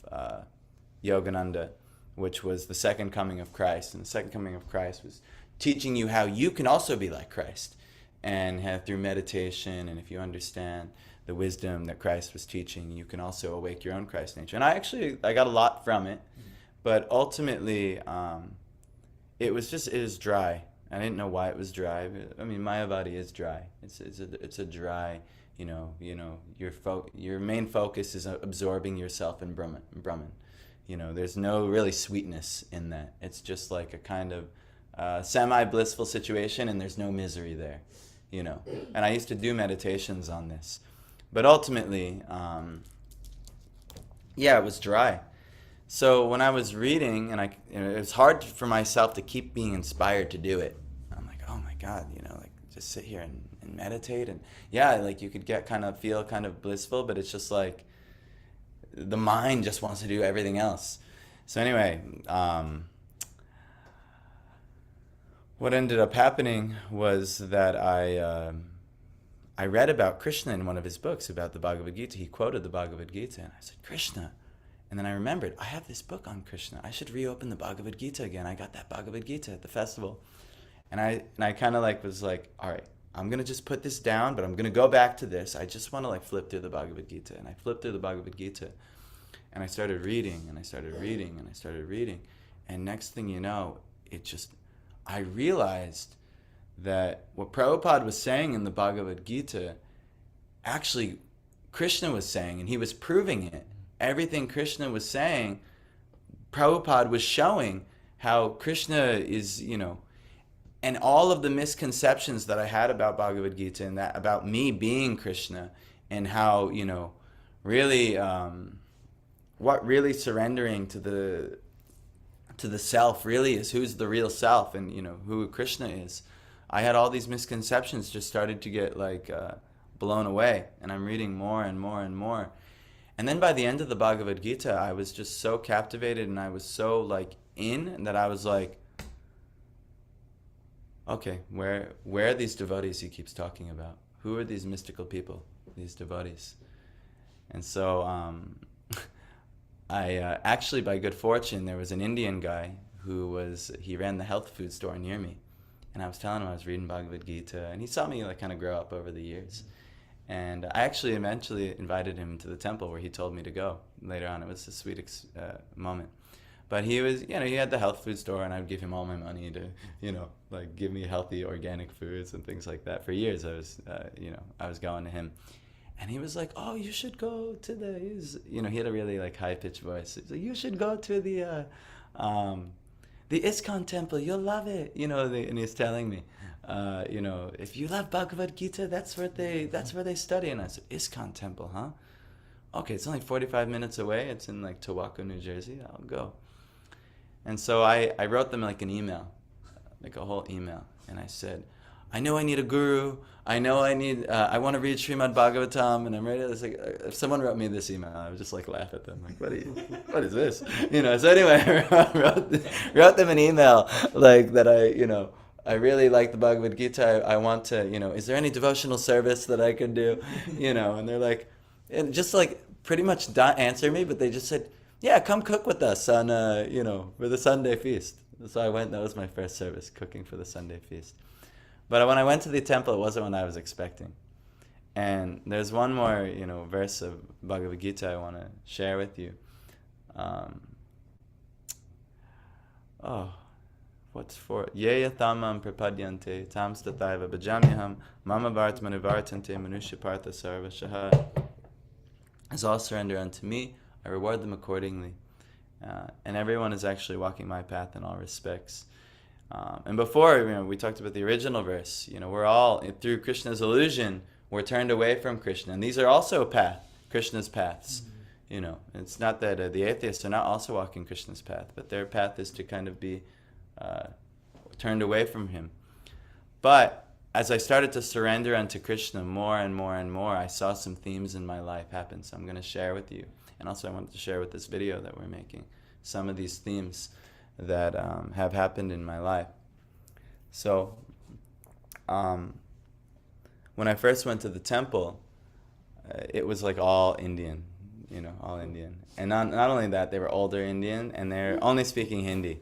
Yogananda, which was the second coming of Christ. And the second coming of Christ was teaching you how you can also be like Christ, and through meditation, and if you understand the wisdom that Christ was teaching, you can also awake your own Christ nature. And I got a lot from it. But ultimately, it was dry. I didn't know why it was dry. I mean, Mayavadi is dry. It's a dry, your main focus is absorbing yourself in Brahman. There's no really sweetness in that. It's just like a kind of semi-blissful situation, and there's no misery there, And I used to do meditations on this. But ultimately, it was dry. So when I was reading, and it was hard for myself to keep being inspired to do it. I'm like, oh my God, just sit here and meditate. And you could feel kind of blissful, but it's just like the mind just wants to do everything else. So anyway, what ended up happening was that I read about Krishna in one of his books about the Bhagavad Gita. He quoted the Bhagavad Gita, and I said, Krishna. And then I remembered, I have this book on Krishna. I should reopen the Bhagavad Gita again. I got that Bhagavad Gita at the festival. And I kind of was like, all right, I'm going to just put this down, but I'm going to go back to this. I just want to flip through the Bhagavad Gita. And I flipped through the Bhagavad Gita. And I started reading, and I started reading, and I started reading. And next thing you know, I realized that what Prabhupada was saying in the Bhagavad Gita, actually Krishna was saying, and he was proving it. Everything Krishna was saying, Prabhupada was showing how Krishna is, and all of the misconceptions that I had about Bhagavad Gita and that about me being Krishna, and how, really, what really surrendering to the self really is, who's the real self, and, who Krishna is. I had all these misconceptions just started to get blown away, and I'm reading more and more and more. And then by the end of the Bhagavad Gita, I was just so captivated, and I was so in that I was like, okay, where are these devotees he keeps talking about? Who are these mystical people, these devotees? And so I actually, by good fortune, there was an Indian guy he ran the health food store near me. And I was telling him I was reading Bhagavad Gita, and he saw me kind of grow up over the years. And I actually eventually invited him to the temple where he told me to go later on. It was a sweet moment. But he was, he had the health food store, and I'd give him all my money to, like give me healthy organic foods and things like that. For years, I was going to him, and he was like, "Oh, you should go to he had a really like high pitched voice. He's like, "You should go to the ISKCON temple. You'll love it." And he's telling me, if you love Bhagavad Gita, that's where they study. And I said, ISKCON temple, huh? Okay, it's only 45 minutes away. It's in like Towako, New Jersey. I'll go. And so I wrote them like an email, like a whole email. And I said, I know I need a guru. I know I want to read Srimad Bhagavatam, and I'm ready. It's like, if someone wrote me this email, I would just like laugh at them. Like, what is this? So anyway, I wrote them an email like that I really like the Bhagavad Gita. I want to, is there any devotional service that I can do? And they're like, and just like pretty much not answer me, but they just said, yeah, come cook with us on, for the Sunday feast. So I went, that was my first service, cooking for the Sunday feast. But when I went to the temple, it wasn't what I was expecting. And there's one more, verse of Bhagavad Gita I want to share with you. What's for? Yeya tamam prapadyante tam stataiva bhajamyaham mama vartmanivartante manusya partha sarvashaha. As all surrender unto me, I reward them accordingly. And everyone is actually walking my path in all respects. And before, we talked about the original verse. We're all, through Krishna's illusion, we're turned away from Krishna. And these are also Krishna's paths. It's not that the atheists are not also walking Krishna's path, but their path is to kind of be turned away from him. But as I started to surrender unto Krishna more and more and more, I saw some themes in my life happen. So I'm going to share with you. And also I wanted to share with this video that we're making some of these themes that have happened in my life. So when I first went to the temple, it was like all Indian, all Indian. And not only that, they were older Indian, and they're only speaking Hindi.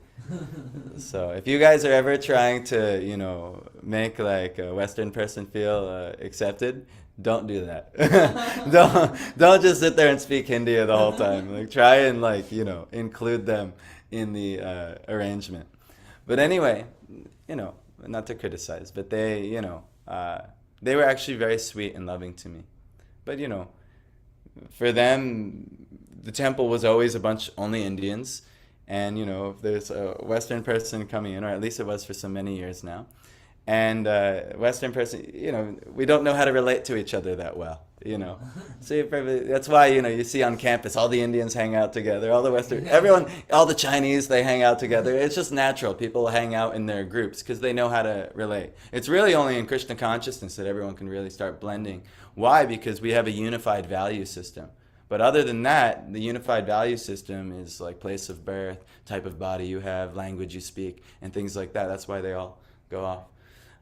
So if you guys are ever trying to, make like a Western person feel accepted, don't do that. don't just sit there and speak Hindi the whole time. Like try and include them in the arrangement. But anyway, not to criticize, but they were actually very sweet and loving to me. But for them, the temple was always only Indians. And, if there's a Western person coming in, or at least it was for so many years now, and Western person, we don't know how to relate to each other that well, So that's why, you see on campus, all the Indians hang out together, all the Western, everyone, all the Chinese, they hang out together. It's just natural. People hang out in their groups because they know how to relate. It's really only in Krishna consciousness that everyone can really start blending. Why? Because we have a unified value system. But other than that, the unified value system is like place of birth, type of body you have, language you speak, and things like that. That's why they all go off.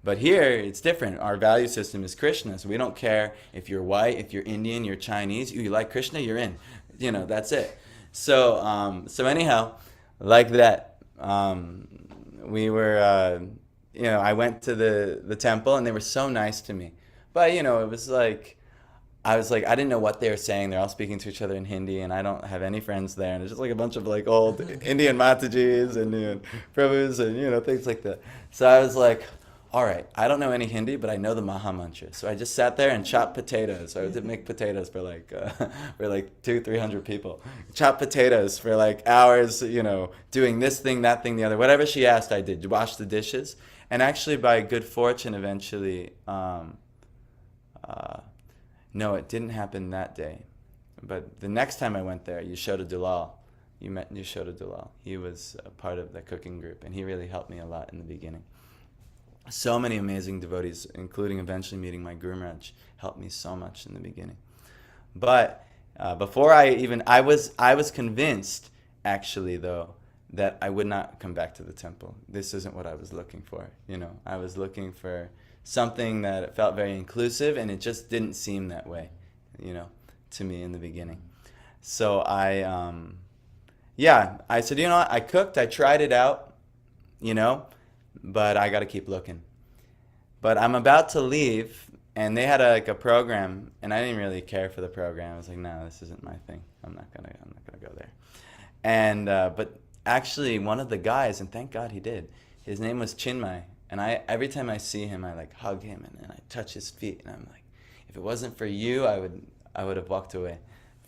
But here, it's different. Our value system is Krishna, so we don't care if you're white, if you're Indian, you're Chinese. You like Krishna, you're in. That's it. So anyhow, like that, we were, I went to the temple, and they were so nice to me. But, it was like, I didn't know what they were saying. They're all speaking to each other in Hindi, and I don't have any friends there. And it's just like a bunch of like old Indian Matajis and Prabhus and things like that. So I was like, all right, I don't know any Hindi, but I know the Maha Mantra. So I just sat there and chopped potatoes. I did make potatoes for like 200-300 people. Chop potatoes for like hours, doing this thing, that thing, the other. Whatever she asked, I did. Wash the dishes. And actually, by good fortune, eventually, no, it didn't happen that day. But the next time I went there, Yashoda Dulal, you met Yashoda Dulal. He was a part of the cooking group, and he really helped me a lot in the beginning. So many amazing devotees, including eventually meeting my Guru Maharaj, helped me so much in the beginning. But before I was convinced, actually, though, that I would not come back to the temple. This isn't what I was looking for. I was looking for something that felt very inclusive, and it just didn't seem that way, to me in the beginning. So I said, what, I cooked, I tried it out, but I got to keep looking. But I'm about to leave, and they had a program, and I didn't really care for the program. I was like, no, this isn't my thing. I'm not gonna go there. And but actually one of the guys, and thank God he did, his name was Chinmay. And every time I see him, I like hug him and I touch his feet. And I'm like, if it wasn't for you, I would have walked away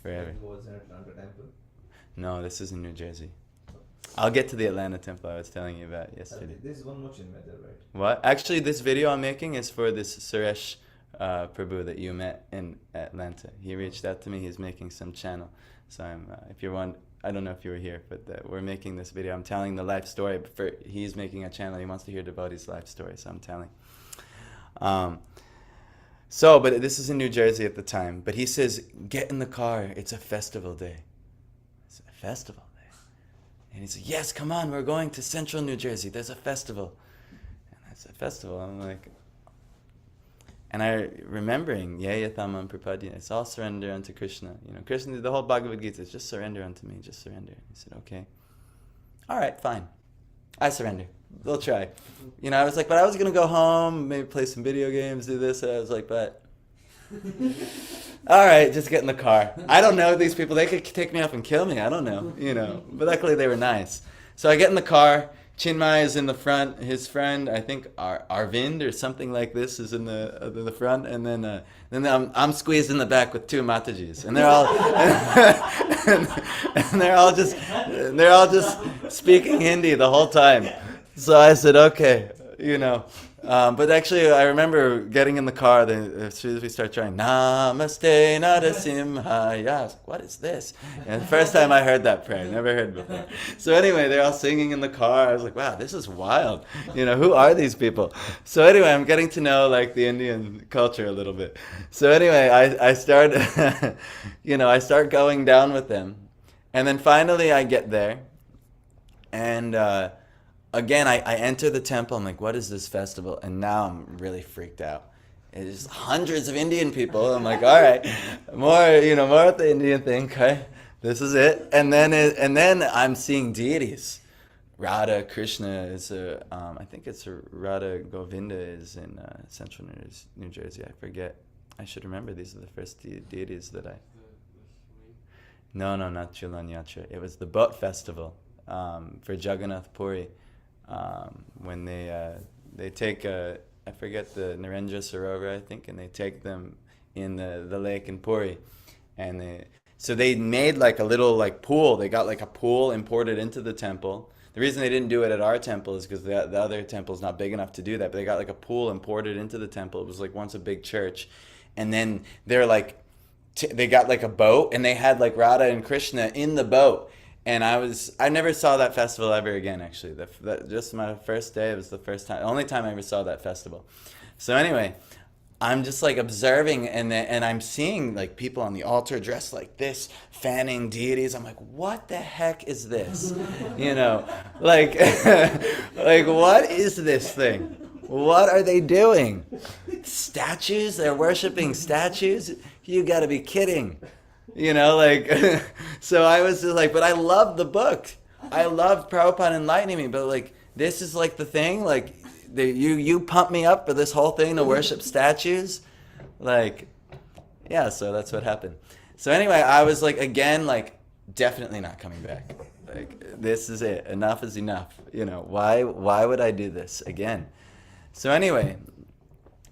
forever. Was in Atlanta temple. No, this is in New Jersey. I'll get to the Atlanta temple I was telling you about yesterday. There's one more Chinmay there, right? What? Actually, this video I'm making is for this Suresh Prabhu that you met in Atlanta. He reached out to me. He's making some channel. So if you're one, I don't know if you were here, but we're making this video. I'm telling the life story. He's making a channel. He wants to hear devotees' life story, so I'm telling. But this is in New Jersey at the time. But he says, get in the car. It's a festival day. It's a festival day. And he said, yes, come on. We're going to Central New Jersey. There's a festival. And I said, festival? I'm like... And I remembering, Yayathamam Prapadya, it's all surrender unto Krishna. Krishna, the whole Bhagavad Gita is just surrender unto me, just surrender. He said, okay. All right, fine. I surrender. We'll try. I was like, but I was going to go home, maybe play some video games, do this. And I was like, but... all right, just get in the car. I don't know these people. They could take me up and kill me. I don't know, But luckily they were nice. So I get in the car. Chinmay is in the front. His friend, I think Arvind or something like this, is in the front, and then I'm squeezed in the back with two Matajis, and they're all just speaking Hindi the whole time. So I said, okay, But actually, I remember getting in the car. As soon as we start trying, Namaste Narasimhaya, I was like, what is this? And the first time I heard that prayer, never heard before. So anyway, they're all singing in the car. I was like, wow, this is wild. Who are these people? So anyway, I'm getting to know like the Indian culture a little bit. So anyway, I start, I start going down with them, and then finally I get there, and. Again, I enter the temple. I'm like, what is this festival? And now I'm really freaked out. It's hundreds of Indian people. I'm like, all right, more of the Indian thing. Okay, this is it. And then I'm seeing deities. Radha Krishna is I think it's Radha Govinda is in Central New Jersey. I forget. I should remember. These are the first deities that I. No, not Chulan Yatra. It was the boat festival for Jagannath Puri. When they take I forget the Narendra Sarovar, I think, and they take them in the lake in Puri, and they made like a little like pool. They got like a pool imported into the temple. The reason they didn't do it at our temple is because the other temple is not big enough to do that. But they got like a pool imported into the temple. It was like once a big church, and then they're like they got like a boat, and they had like Radha and Krishna in the boat. And I never saw that festival ever again, actually. Just my first day, it was the only time I ever saw that festival. So anyway, I'm just like observing, and I'm seeing like people on the altar dressed like this, fanning deities. I'm like, what the heck is this? Like, like what is this thing? What are they doing? Statues? They're worshiping statues? You gotta be kidding. So I was just like, but I love the book. I love Prabhupada enlightening me, but like, this is like the thing, like, you pump me up for this whole thing to worship statues? Like, yeah, so that's what happened. So anyway, I was like, again, like, definitely not coming back. Like, this is it. Enough is enough. Why would I do this again? So anyway,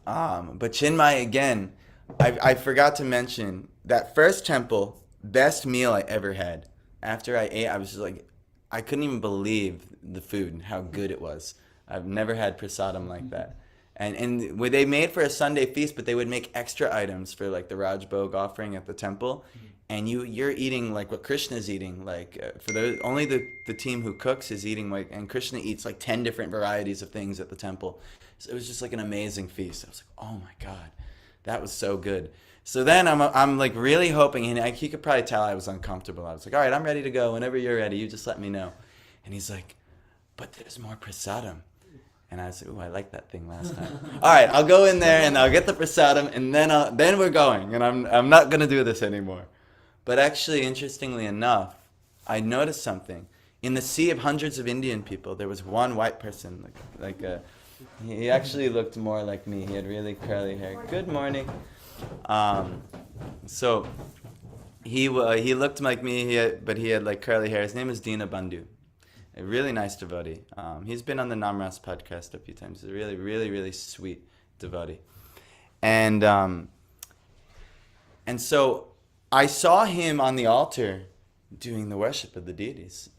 but Chinmay again, I forgot to mention, that first temple, best meal I ever had. After I ate, I was just like, I couldn't even believe the food and how good it was. I've never had prasadam like that. And they made for a Sunday feast, but they would make extra items for like the Raj Bhog offering at the temple. And you're eating like what Krishna's eating. Like for only the team who cooks is eating like, and Krishna eats like 10 different varieties of things at the temple. So it was just like an amazing feast. I was like, oh my God, that was so good. So then I'm like really hoping, and he could probably tell I was uncomfortable. I was like, all right, I'm ready to go. Whenever you're ready, you just let me know. And he's like, but there's more prasadam. And I was like, ooh, I liked that thing last time. All right, I'll go in there and I'll get the prasadam, and then we're going. And I'm not going to do this anymore. But actually, interestingly enough, I noticed something. In the sea of hundreds of Indian people, there was one white person. He actually looked more like me. He had really curly hair. Good morning. So he looked like me, but he had like curly hair. His name is Dina Bandhu. a really nice devotee. He's been on the Namras podcast a few times. He's a really, really, really sweet devotee. And so I saw him on the altar doing the worship of the deities.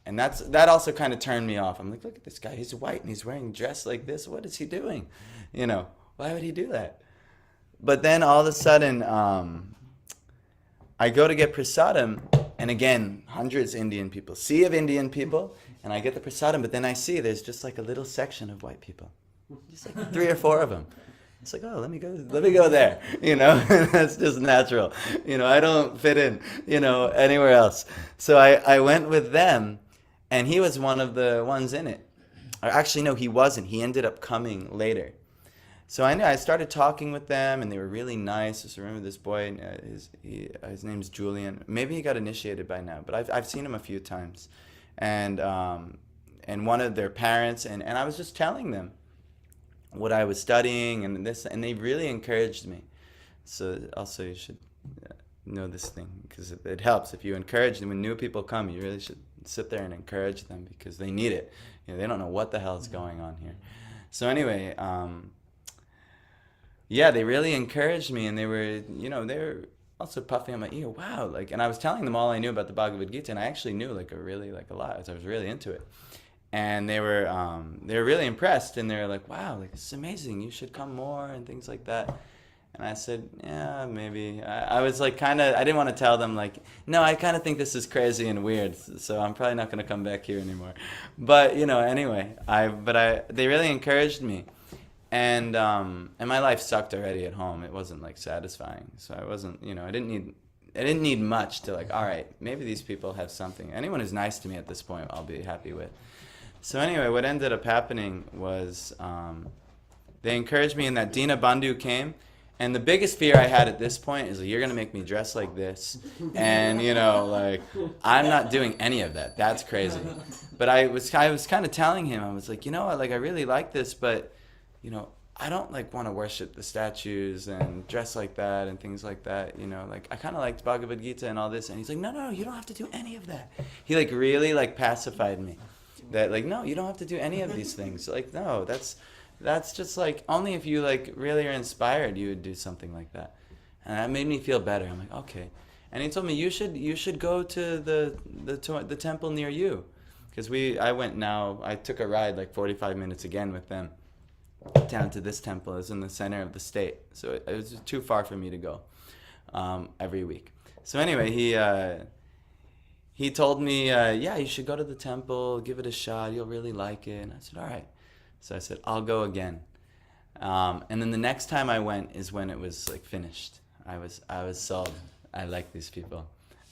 And that also kind of turned me off. I'm like, look at this guy. He's white and he's wearing a dress like this. What is he doing? Why would he do that? But then all of a sudden, I go to get prasadam, and again, hundreds of Indian people, sea of Indian people, and I get the prasadam, but then I see there's just like a little section of white people, just like 3 or 4 of them. It's like, oh, let me go there. That's just natural. I don't fit in, anywhere else. So I went with them, and he was one of the ones in it. Or actually, no, he wasn't. He ended up coming later. So I started talking with them, and they were really nice. Just remember this boy, his name's Julian. Maybe he got initiated by now, but I've seen him a few times. And one of their parents, and I was just telling them what I was studying and this, and they really encouraged me. So also you should know this thing, because it helps if you encourage them. When new people come, you really should sit there and encourage them, because they need it. They don't know what the hell is going on here. So anyway, they really encouraged me, and they were also puffing on my ego. Wow, and I was telling them all I knew about the Bhagavad Gita, and I actually knew a lot. I was really into it, and they were really impressed, and they were like, wow, this is amazing. You should come more and things like that. And I said, yeah, maybe. I was I didn't want to tell them no, I kind of think this is crazy and weird, so I'm probably not going to come back here anymore. But anyway, they really encouraged me. And my life sucked already at home. It wasn't satisfying. So I wasn't, I didn't need much to all right, maybe these people have something. Anyone who's nice to me at this point, I'll be happy with. So anyway, what ended up happening was they encouraged me, and that Dina Bandhu came. And the biggest fear I had at this point is you're going to make me dress like this. And, I'm not doing any of that. That's crazy. But I was kind of telling him, I was like, I really like this, but I don't want to worship the statues and dress like that and things like that. I kind of liked Bhagavad Gita and all this. And he's like, no, you don't have to do any of that. He really pacified me that no, you don't have to do any of these things. No, that's just only if you really are inspired you would do something like that. And that made me feel better. I'm like, okay. And he told me you should go to the temple near you, because I took a ride 45 minutes again with them down to this temple. It's in the center of the state, so it was too far for me to go every week. So anyway, he told me, you should go to the temple, give it a shot, you'll really like it. And I said, all right. So I said, I'll go again. And then the next time I went is when it was finished. I was sold. I like these people.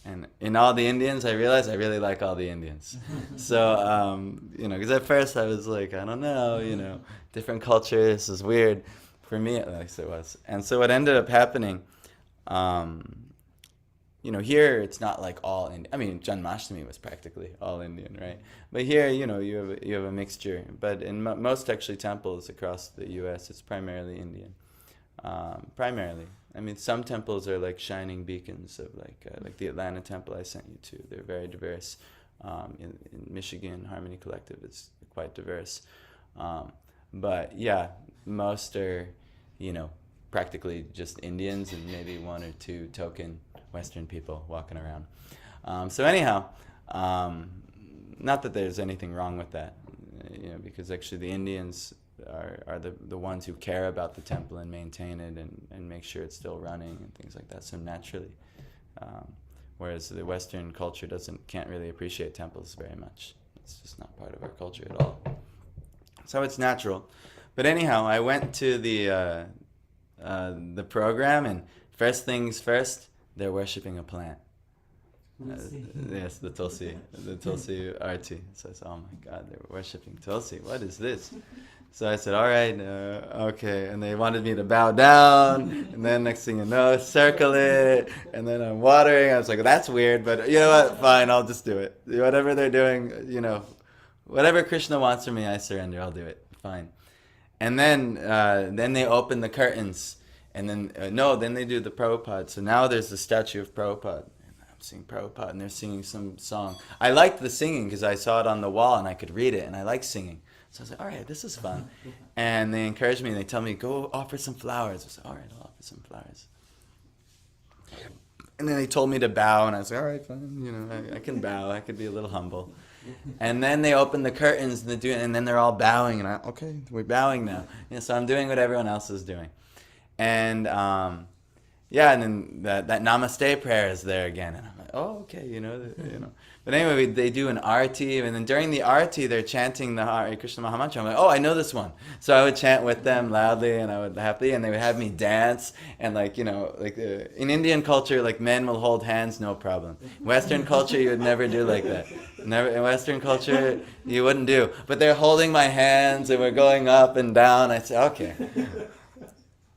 And in all the Indians, I realized I really like all the Indians. So, because at first I was I don't know, different culture, this is weird. For me, at least it was. And so what ended up happening, here it's not all Indian. I mean, Janmashtami was practically all Indian, right? But here, you have a mixture. But in most actually temples across the U.S., it's primarily Indian. Primarily. I mean, some temples are shining beacons of the Atlanta temple I sent you to. They're very diverse. In Michigan, Harmony Collective is quite diverse. But yeah, most are, practically just Indians and maybe 1 or 2 token Western people walking around. So anyhow, not that there's anything wrong with that, because actually the Indians are the ones who care about the temple and maintain it and make sure it's still running and things like that. So naturally, whereas the Western culture can't really appreciate temples very much. It's just not part of our culture at all. So it's natural. But anyhow, I went to the program, and first things first, they're worshiping a plant. Yes, the Tulsi Arti. So I said, oh my God, they're worshiping Tulsi. What is this? So I said, all right, okay. And they wanted me to bow down. And then next thing you know, circle it. And then I'm watering. I was like, that's weird, but you know what? Fine, I'll just do it. Whatever they're doing, whatever Krishna wants from me, I surrender. I'll do it. Fine. And then they open the curtains. And then, then they do the Prabhupada. So now there's the statue of Prabhupada. And I'm seeing Prabhupada, and they're singing some song. I liked the singing because I saw it on the wall and I could read it, and I like singing. So I was like, all right, this is fun. And they encourage me, and they tell me, go offer some flowers. I said, all right, I'll offer some flowers. And then they told me to bow, and I was like, all right, fine. You know, I can bow. I could be a little humble. And then they open the curtains, and then they're all bowing, and okay, we're bowing now. You know, so I'm doing what everyone else is doing. And yeah, and then that namaste prayer is there again, and I'm like, oh, okay, you know. But anyway, they do an arati, and then during the arati, they're chanting the Hare Krishna Mahamantra. I'm like, oh, I know this one. So I would chant with them loudly, and I would happily, and they would have me dance, and like, you know, like in Indian culture, like men will hold hands, no problem. Western culture, you would never do like that. Never in Western culture, you wouldn't do. But they're holding my hands, and we're going up and down. I say, okay.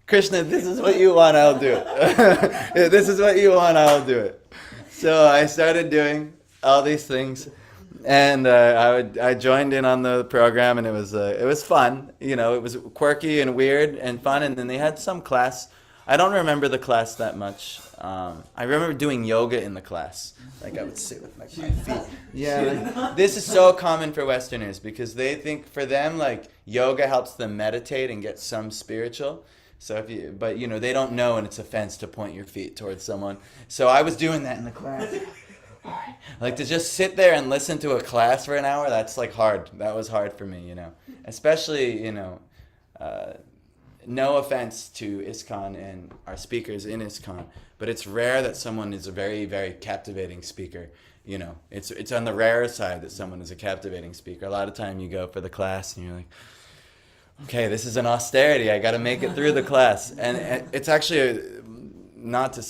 Krishna, this is what you want, I'll do it. This is what you want, I'll do it. So I started doing all these things, and I joined in on the program, and it was fun. You know, it was quirky and weird and fun. And then they had some class. I don't remember the class that much. I remember doing yoga in the class. Like I would sit with like my feet. Yeah, like, this is so common for Westerners because they think for them like yoga helps them meditate and get some spiritual. So but you know, they don't know, and it's offense to point your feet towards someone. So I was doing that in the class. Like to just sit there and listen to a class for an hour, that's like hard. That was hard for me, you know. Especially, you know, no offense to ISKCON and our speakers in ISKCON, but it's rare that someone is a very, very captivating speaker. You know, it's on the rare side that someone is a captivating speaker. A lot of time you go for the class and you're like, okay, this is an austerity. I got to make it through the class. And it's actually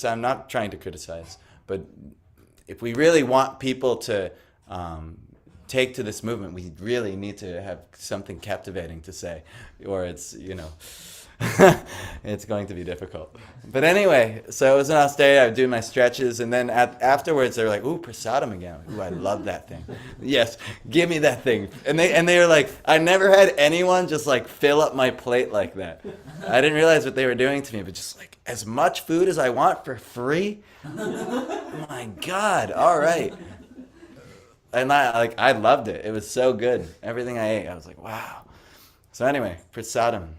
I'm not trying to criticize, but if we really want people to take to this movement, we really need to have something captivating to say, or it's, you know, it's going to be difficult. But anyway, so it was an austerity. I would do my stretches, and then afterwards they were like, "Ooh, prasadam again. Ooh, I love that thing. Yes, give me that thing." And they were like, I never had anyone just like fill up my plate like that. I didn't realize what they were doing to me, but just like as much food as I want for free. My God! All right. And I loved it. It was so good. Everything I ate, I was like, wow. So anyway, prasadam.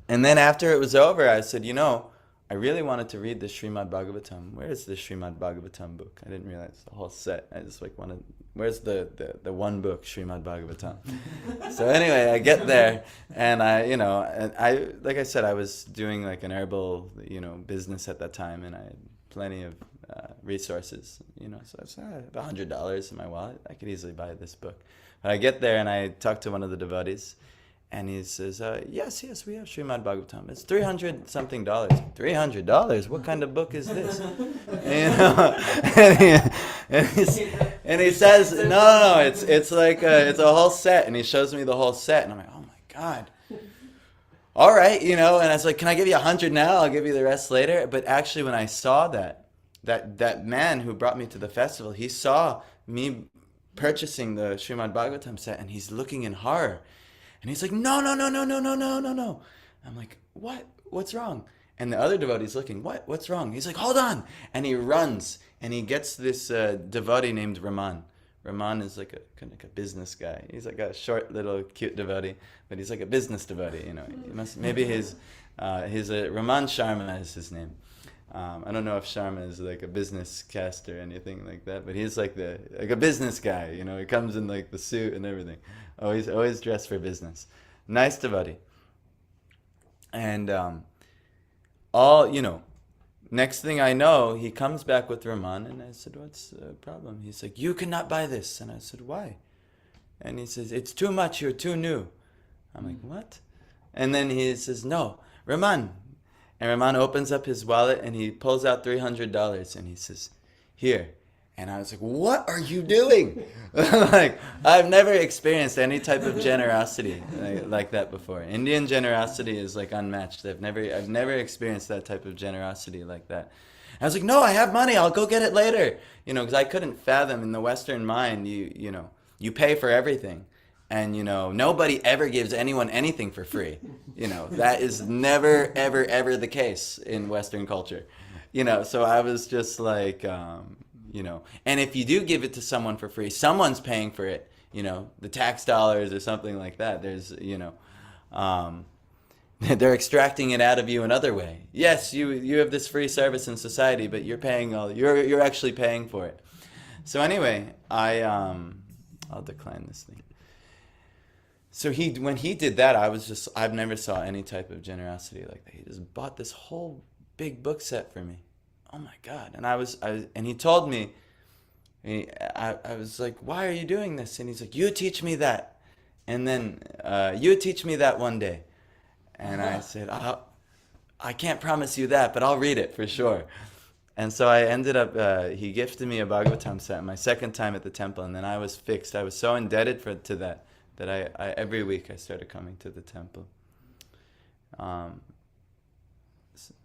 And then after it was over, I said, you know, I really wanted to read the Srimad Bhagavatam. Where is the Srimad Bhagavatam book? I didn't realize the whole set. I just like wanted, where's the one book, Srimad Bhagavatam? So anyway, I get there, and I like I said, I was doing like an herbal, you know, business at that time, and I had plenty of resources, you know, so I said, I have $100 in my wallet. I could easily buy this book. But I get there and I talk to one of the devotees, and he says, yes, we have Srimad Bhagavatam. It's $300 something. $300? What kind of book is this? You know, and he says, no, it's like it's a whole set, and he shows me the whole set, and I'm like, oh my God. All right, you know, and I was like, can I give you $100 now? I'll give you the rest later. But actually, when I saw that man who brought me to the festival, he saw me purchasing the Srimad Bhagavatam set, and he's looking in horror. And he's like, no. I'm like, what? What's wrong? And the other devotee's looking, what's wrong? He's like, hold on. And he runs, and he gets this devotee named Raman. Raman is like kind of like a business guy. He's like a short, little, cute devotee, but he's like a business devotee, you know. Maybe Raman Sharma is his name. I don't know if Sharma is like a business cast or anything like that, but he's like a business guy, you know. He comes in like the suit and everything, always dressed for business. Nice devotee. And next thing I know, he comes back with Raman, and I said, what's the problem? He's like, you cannot buy this. And I said, why? And he says, it's too much, you're too new. I'm like, what? And then he says, no, Raman. And Raman opens up his wallet, and he pulls out $300, and he says, here. And I was like, what are you doing? Like, I've never experienced any type of generosity like that before. Indian generosity is like unmatched. I've never experienced that type of generosity like that. I was like, no, I have money. I'll go get it later. You know, because I couldn't fathom in the Western mind, you pay for everything. And, you know, nobody ever gives anyone anything for free. You know, that is never, ever, ever the case in Western culture. You know, so I was just like, And if you do give it to someone for free, someone's paying for it, the tax dollars or something like that. There's, they're extracting it out of you another way. Yes, you have this free service in society, but you're actually paying for it. So anyway, I'll decline this thing. So when he did that, I've never saw any type of generosity like that. He just bought this whole big book set for me. Oh my God! And and he told me, I was like, why are you doing this? And he's like, you teach me that, and then you teach me that one day. And I said, I can't promise you that, but I'll read it for sure. And so I ended up, he gifted me a Bhagavatam set my second time at the temple, and then I was fixed. I was so indebted to that I every week I started coming to the temple.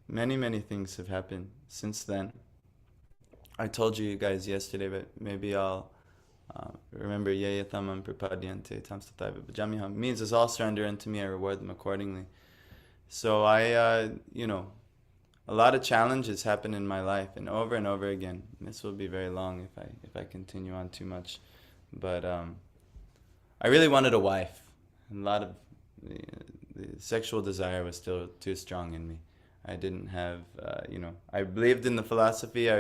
Many, many things have happened since then. I told you guys yesterday, but maybe I'll remember, Yayatamam prapadyante tam stataiva bhajamiham means as all surrender unto me, I reward them accordingly. So a lot of challenges happen in my life, and over again. And this will be very long if I continue on too much. But I really wanted a wife. A lot of the sexual desire was still too strong in me. I didn't have, I believed in the philosophy,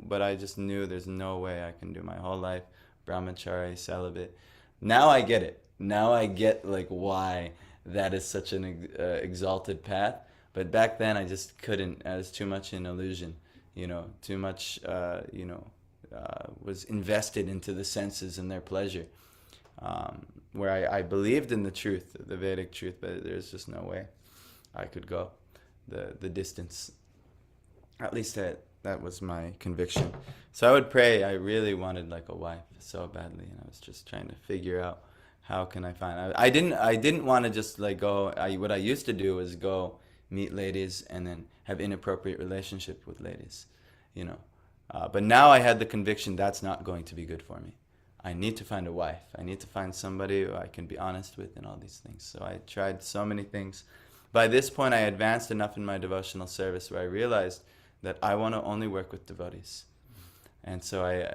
but I just knew there's no way I can do my whole life brahmachari, celibate. Now I get it. Now I get why that is such an exalted path. But back then I just couldn't. I was too much in illusion, too much, was invested into the senses and their pleasure. Where I believed in the truth, the Vedic truth, but there's just no way I could go the distance. At least that was my conviction. So I would pray. I really wanted a wife so badly, and I was just trying to figure out how can I find. I didn't want to just go. What I used to do was go meet ladies and then have inappropriate relationship with ladies, But now I had the conviction that's not going to be good for me. I need to find a wife. I need to find somebody who I can be honest with and all these things. So I tried so many things. By this point, I advanced enough in my devotional service where I realized that I want to only work with devotees. And so I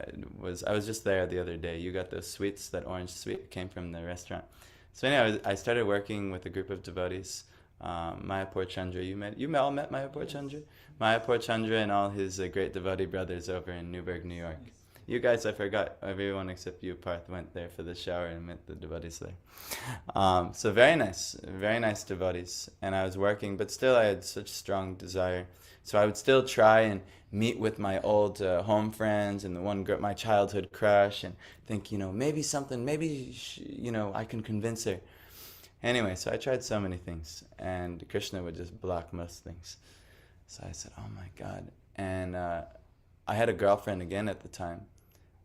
was just there the other day. You got those sweets, that orange sweet came from the restaurant. So anyway, I started working with a group of devotees. Mayapur Chandra, you all met Mayapur Chandra? Mayapur Chandra and all his great devotee brothers over in Newburgh, New York. You guys, I forgot, everyone except you, Parth, went there for the shower and met the devotees there. So very nice devotees. And I was working, but still I had such strong desire. So I would still try and meet with my old home friends and the one girl, my childhood crush, and think, maybe I can convince her. Anyway, so I tried so many things, and Krishna would just block most things. So I said, oh my God. And I had a girlfriend again at the time,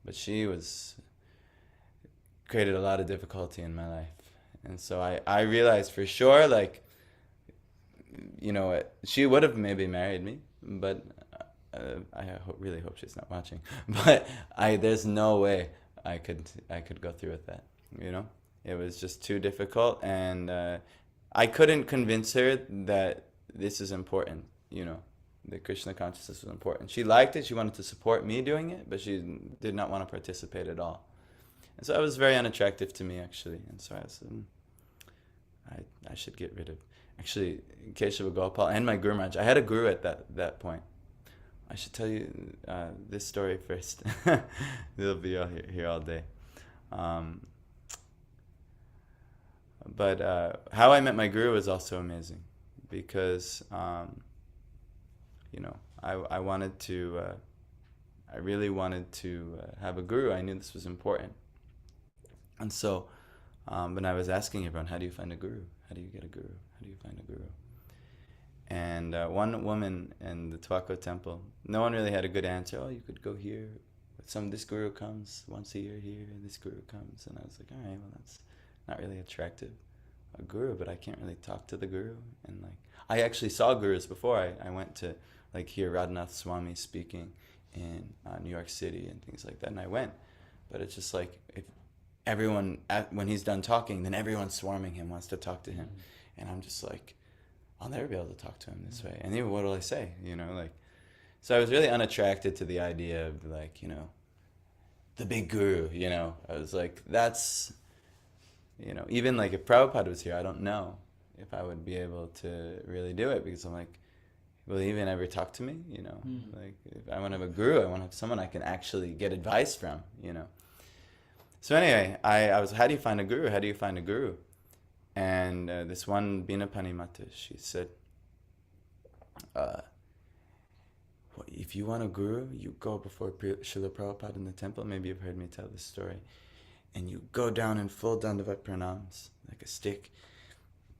but she created a lot of difficulty in my life. And so I realized for sure, she would have maybe married me, but I really hope she's not watching. But there's no way I could go through with that, It was just too difficult, and I couldn't convince her that this is important, The Krishna consciousness was important. She liked it. She wanted to support me doing it, but she did not want to participate at all. And so it was very unattractive to me, actually. And so I said, I should get rid of, actually, Keshava Gopal and my Guru Maharaj. I had a guru at that point. I should tell you this story first. They'll be all here all day. But how I met my guru was also amazing, because I really wanted to have a guru. I knew this was important. And so when I was asking everyone, how do you find a guru? How do you get a guru? How do you find a guru? And one woman in the Twako temple, no one really had a good answer. Oh, you could go here. This guru comes once a year here, and this guru comes. And I was like, all right, well, that's not really attractive, a guru, but I can't really talk to the guru. And I actually saw gurus before. I went to hear Radhanath Swami speaking in New York City and things like that, and I went. But it's just if everyone, when he's done talking, then everyone's swarming him, wants to talk to him. And I'm just I'll never be able to talk to him this way. And even what will I say, So I was really unattracted to the idea of like, the big guru, I was like, that's, even like if Prabhupada was here, I don't know if I would be able to really do it, because I'm like, will he even ever talk to me? Like if I want to have a guru, I want to have someone I can actually get advice from, So anyway, I was, how do you find a guru? How do you find a guru? And this one Binapani Mata, she said, if you want a guru, you go before Srila Prabhupada in the temple. Maybe you've heard me tell this story. And you go down in full Dandavat Pranams, like a stick,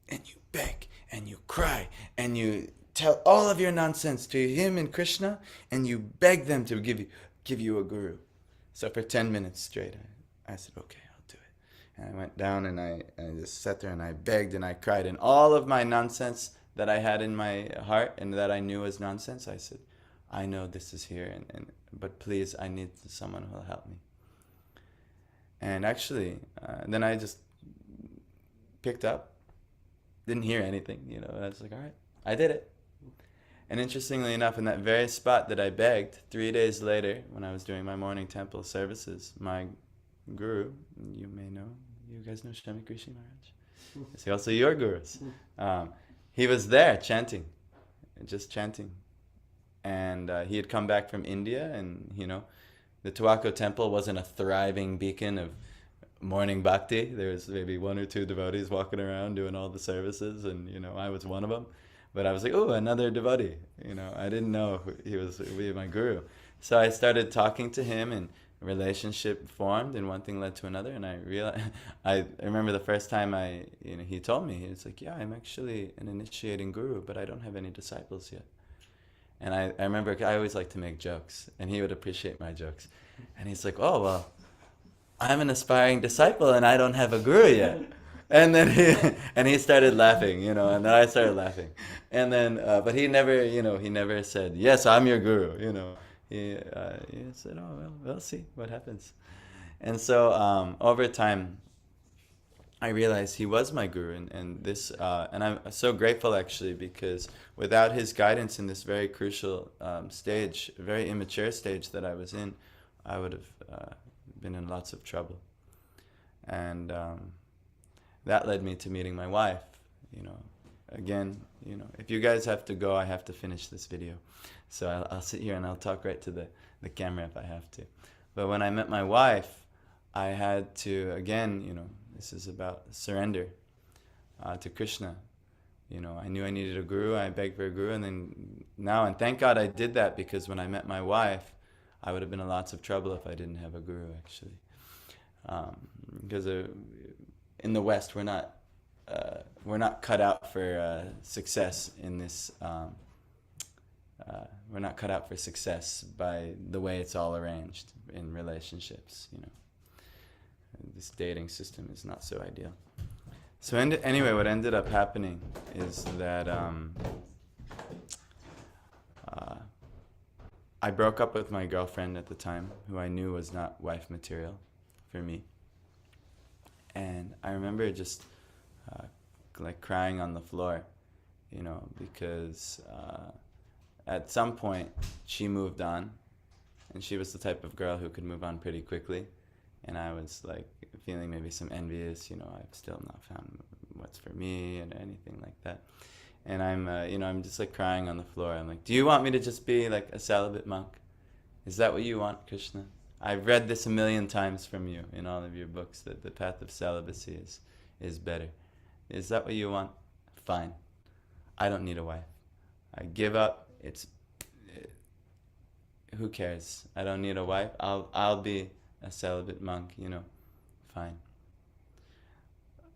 and you beg, and you cry, and you tell all of your nonsense to him and Krishna, and you beg them to give you a guru. So for 10 minutes straight, I said, okay, I'll do it. And I went down and I just sat there and I begged and I cried. And all of my nonsense that I had in my heart and that I knew was nonsense, I said, I know this is here, but please, I need someone who will help me. And actually, then I just picked up, didn't hear anything, and I was like, all right, I did it. And interestingly enough, in that very spot that I begged, 3 days later, when I was doing my morning temple services, my guru, you may know, you guys know Shami Krishi Maharaj? Is he also your gurus? He was there chanting, just chanting. And he had come back from India, and, the Tuako temple wasn't a thriving beacon of morning bhakti. There was maybe 1 or 2 devotees walking around doing all the services, and, I was one of them. But I was like, oh, another devotee. I didn't know he would be my guru. So I started talking to him, and a relationship formed, and one thing led to another. And I realized, I remember the first time he told me, he was like, yeah, I'm actually an initiating guru, but I don't have any disciples yet. And I remember I always like to make jokes, and he would appreciate my jokes. And he's like, oh, well, I'm an aspiring disciple, and I don't have a guru yet. And then he started laughing, and then I started laughing. And then, but he never said, yes, I'm your guru, He said, oh, well, we'll see what happens. And so over time, I realized he was my guru, and I'm so grateful actually, because without his guidance in this very crucial stage, very immature stage that I was in, I would have been in lots of trouble. And that led me to meeting my wife. Again, if you guys have to go, I have to finish this video. So I'll sit here and I'll talk right to the camera if I have to. But when I met my wife, I had to, again, this is about surrender to Krishna. I knew I needed a guru. I begged for a guru, and thank God I did that, because when I met my wife, I would have been in lots of trouble if I didn't have a guru, actually. Because in the West, we're not cut out for success in this. We're not cut out for success by the way it's all arranged in relationships. This dating system is not so ideal. So anyway, what ended up happening is that I broke up with my girlfriend at the time, who I knew was not wife material for me. And I remember just like crying on the floor, because at some point she moved on, and she was the type of girl who could move on pretty quickly. And I was like feeling maybe some envious, I've still not found what's for me and anything like that. And I'm just like crying on the floor. I'm like, do you want me to just be like a celibate monk? Is that what you want, Krishna? I've read this 1,000,000 times from you in all of your books, that the path of celibacy is better. Is that what you want? Fine. I don't need a wife. I give up. Who cares? I don't need a wife. I'll be a celibate monk, fine.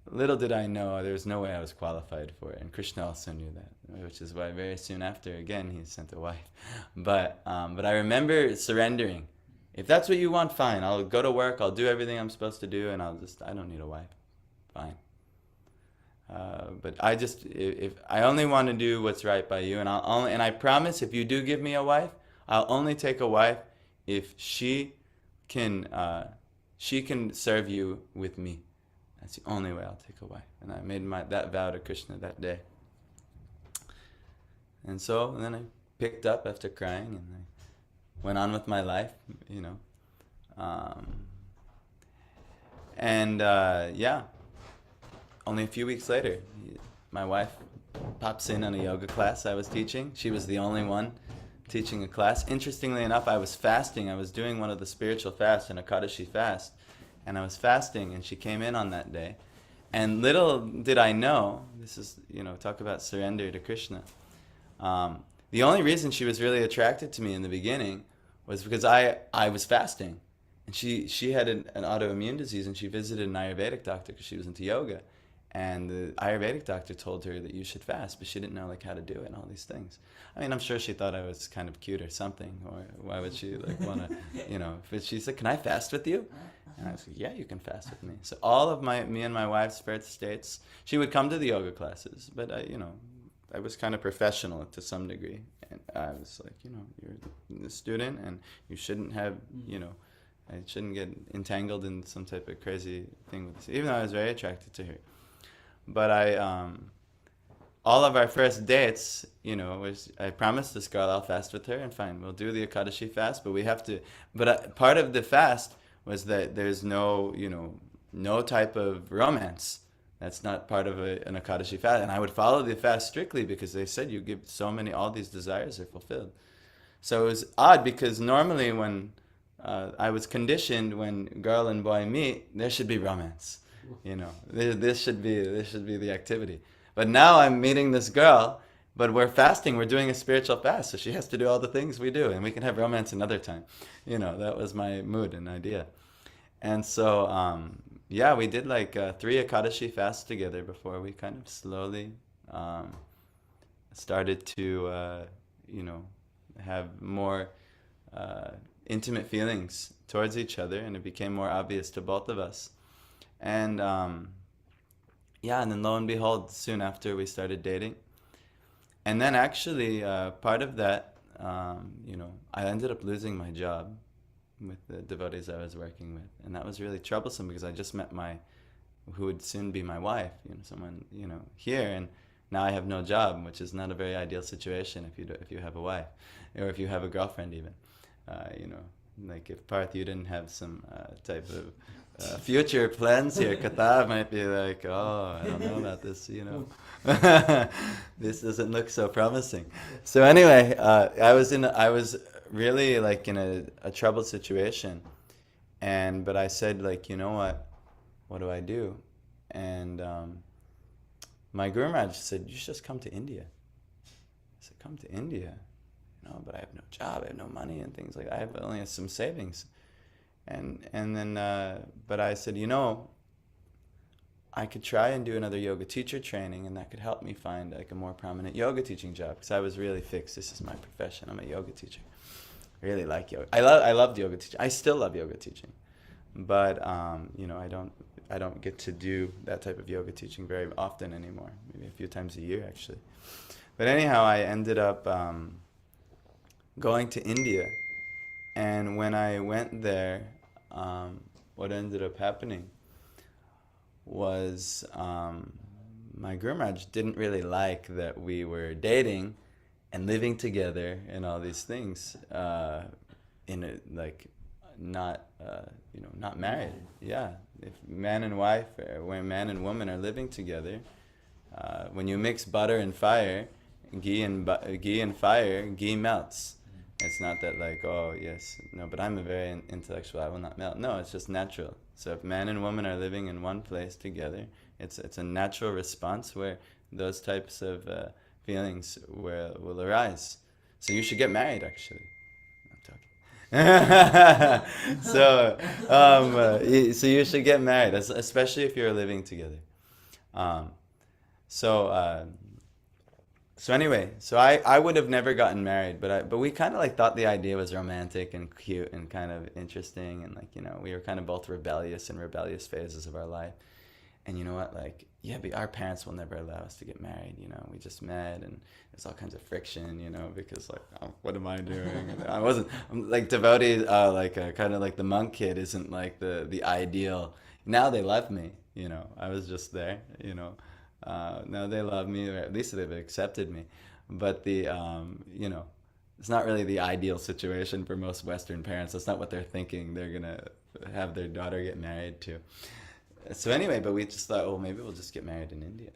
Little did I know there was no way I was qualified for it, and Krishna also knew that, which is why very soon after, again, he sent a wife. But I remember surrendering. If that's what you want, fine. I'll go to work. I'll do everything I'm supposed to do, and I don't need a wife. Fine. But if I only want to do what's right by you, and I promise, if you do give me a wife, I'll only take a wife if she can serve you with me. That's the only way I'll take a wife. And I made that vow to Krishna that day. And so then picked up after crying, and I went on with my life, you know. Yeah, only a few weeks later, my wife pops in on a yoga class I was teaching. She was the only one teaching a class. Interestingly enough, I was fasting. I was doing one of the spiritual fasts, an Ekadashi fast, and I was fasting, and she came in on that day. And little did I know, this is, you know, talk about surrender to Krishna. The only reason she was really attracted to me in the beginning was because I was fasting. And she had an autoimmune disease, and she visited an Ayurvedic doctor because she was into yoga. And the Ayurvedic doctor told her that you should fast, but she didn't know like how to do it and all these things. I mean, I'm sure she thought I was kind of cute or something, or why would she like want to, you know? But she said, "Can I fast with you?" And I was like, "Yeah, you can fast with me." So all of me and my wife's birth states, she would come to the yoga classes, but I was kind of professional to some degree, and I was like, you're a student, and you shouldn't have, I shouldn't get entangled in some type of crazy thing with this, even though I was very attracted to her. But all of our first dates, I promised this girl I'll fast with her, and fine, we'll do the Ekadashi fast, but we have to, part of the fast was that there's no type of romance. That's not part of an Ekadashi fast. And I would follow the fast strictly because they said you give all these desires are fulfilled. So it was odd because normally when I was conditioned, when girl and boy meet, there should be romance. This should be the activity. But now I'm meeting this girl, but we're fasting, we're doing a spiritual fast, so she has to do all the things we do, and we can have romance another time. That was my mood and idea. And so, we did like 3 Ekadashi fasts together before we kind of slowly started to, have more intimate feelings towards each other, and it became more obvious to both of us. And and then lo and behold, soon after we started dating. And then actually, part of that, I ended up losing my job with the devotees I was working with. And that was really troublesome because I just met who would soon be my wife, someone, here, and now I have no job, which is not a very ideal situation if you have a wife, or if you have a girlfriend even. Like if Parth, you didn't have some type of future plans here, Katav might be like, oh, I don't know about this, this doesn't look so promising. So anyway, I was really like in a troubled situation, but I said, like, you know what do I do? And my Guru Maharaj said, you should just come to India. I said, come to India? But I have no job, I have no money and things like that. I have only some savings. And then, but I said, I could try and do another yoga teacher training, and that could help me find like a more prominent yoga teaching job, because I was really fixed. This is my profession. I'm a yoga teacher. I really like yoga. I loved yoga teaching. I still love yoga teaching, but I don't get to do that type of yoga teaching very often anymore. Maybe a few times a year actually. But anyhow, I ended up going to India, and when I went there, what ended up happening was my Guru Maharaj didn't really like that we were dating and living together and all these things, not married. Yeah, if man and wife, or when man and woman are living together, when you mix butter and fire, ghee and fire, ghee melts. It's not that like, oh yes, no, but I'm a very intellectual, I will not melt. No, it's just natural. So if man and woman are living in one place together, it's a natural response where those types of feelings will arise. So you should get married, actually. I'm talking. So you should get married, especially if you're living together. So anyway, I would have never gotten married, but we kind of like thought the idea was romantic and cute and kind of interesting, and like, we were kind of both rebellious in rebellious phases of our life. And you know what, like, yeah, but our parents will never allow us to get married, we just met, and there's all kinds of friction, because like, oh, what am I doing? And I'm like devotee, kind of like the monk kid isn't like the ideal. Now they love me, I was just there, now they love me, or at least they've accepted me. But it's not really the ideal situation for most Western parents. That's not what they're thinking. They're gonna have their daughter get married to. So anyway, but we just thought, well, maybe we'll just get married in India.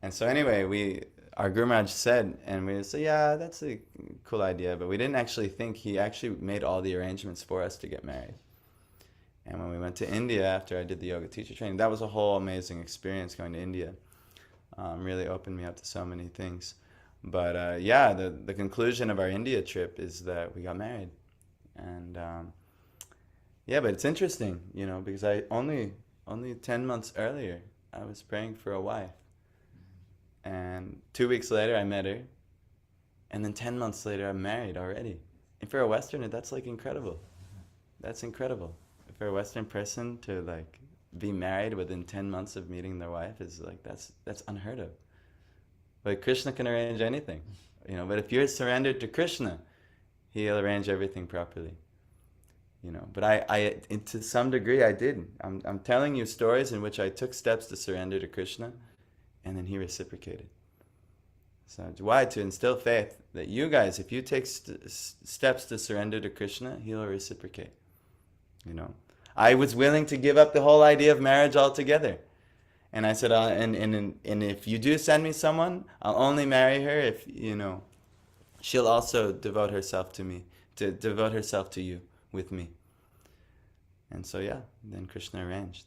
And so anyway, our Guru Maharaj said, and we said, yeah, that's a cool idea, but we didn't actually think he actually made all the arrangements for us to get married. And when we went to India after I did the yoga teacher training, that was a whole amazing experience going to India. Really opened me up to so many things. But yeah, the conclusion of our India trip is that we got married. And yeah, but it's interesting, you know, because I only 10 months earlier, I was praying for a wife. And 2 weeks later, I met her. And then 10 months later, I'm married already. And for a Westerner, that's like incredible. That's incredible. For a Western person to like be married within 10 months of meeting their wife is like, that's unheard of. But Krishna can arrange anything, you know. But if you're surrendered to Krishna, he'll arrange everything properly, you know. But I to some degree, I did. I'm telling you stories in which I took steps to surrender to Krishna, and then he reciprocated. So why? To instill faith that you guys, if you take steps to surrender to Krishna, he'll reciprocate, you know. I was willing to give up the whole idea of marriage altogether. And I said, and if you do send me someone, I'll only marry her if, you know, she'll also devote herself to me, to devote herself to you with me. And so, yeah, then Krishna arranged.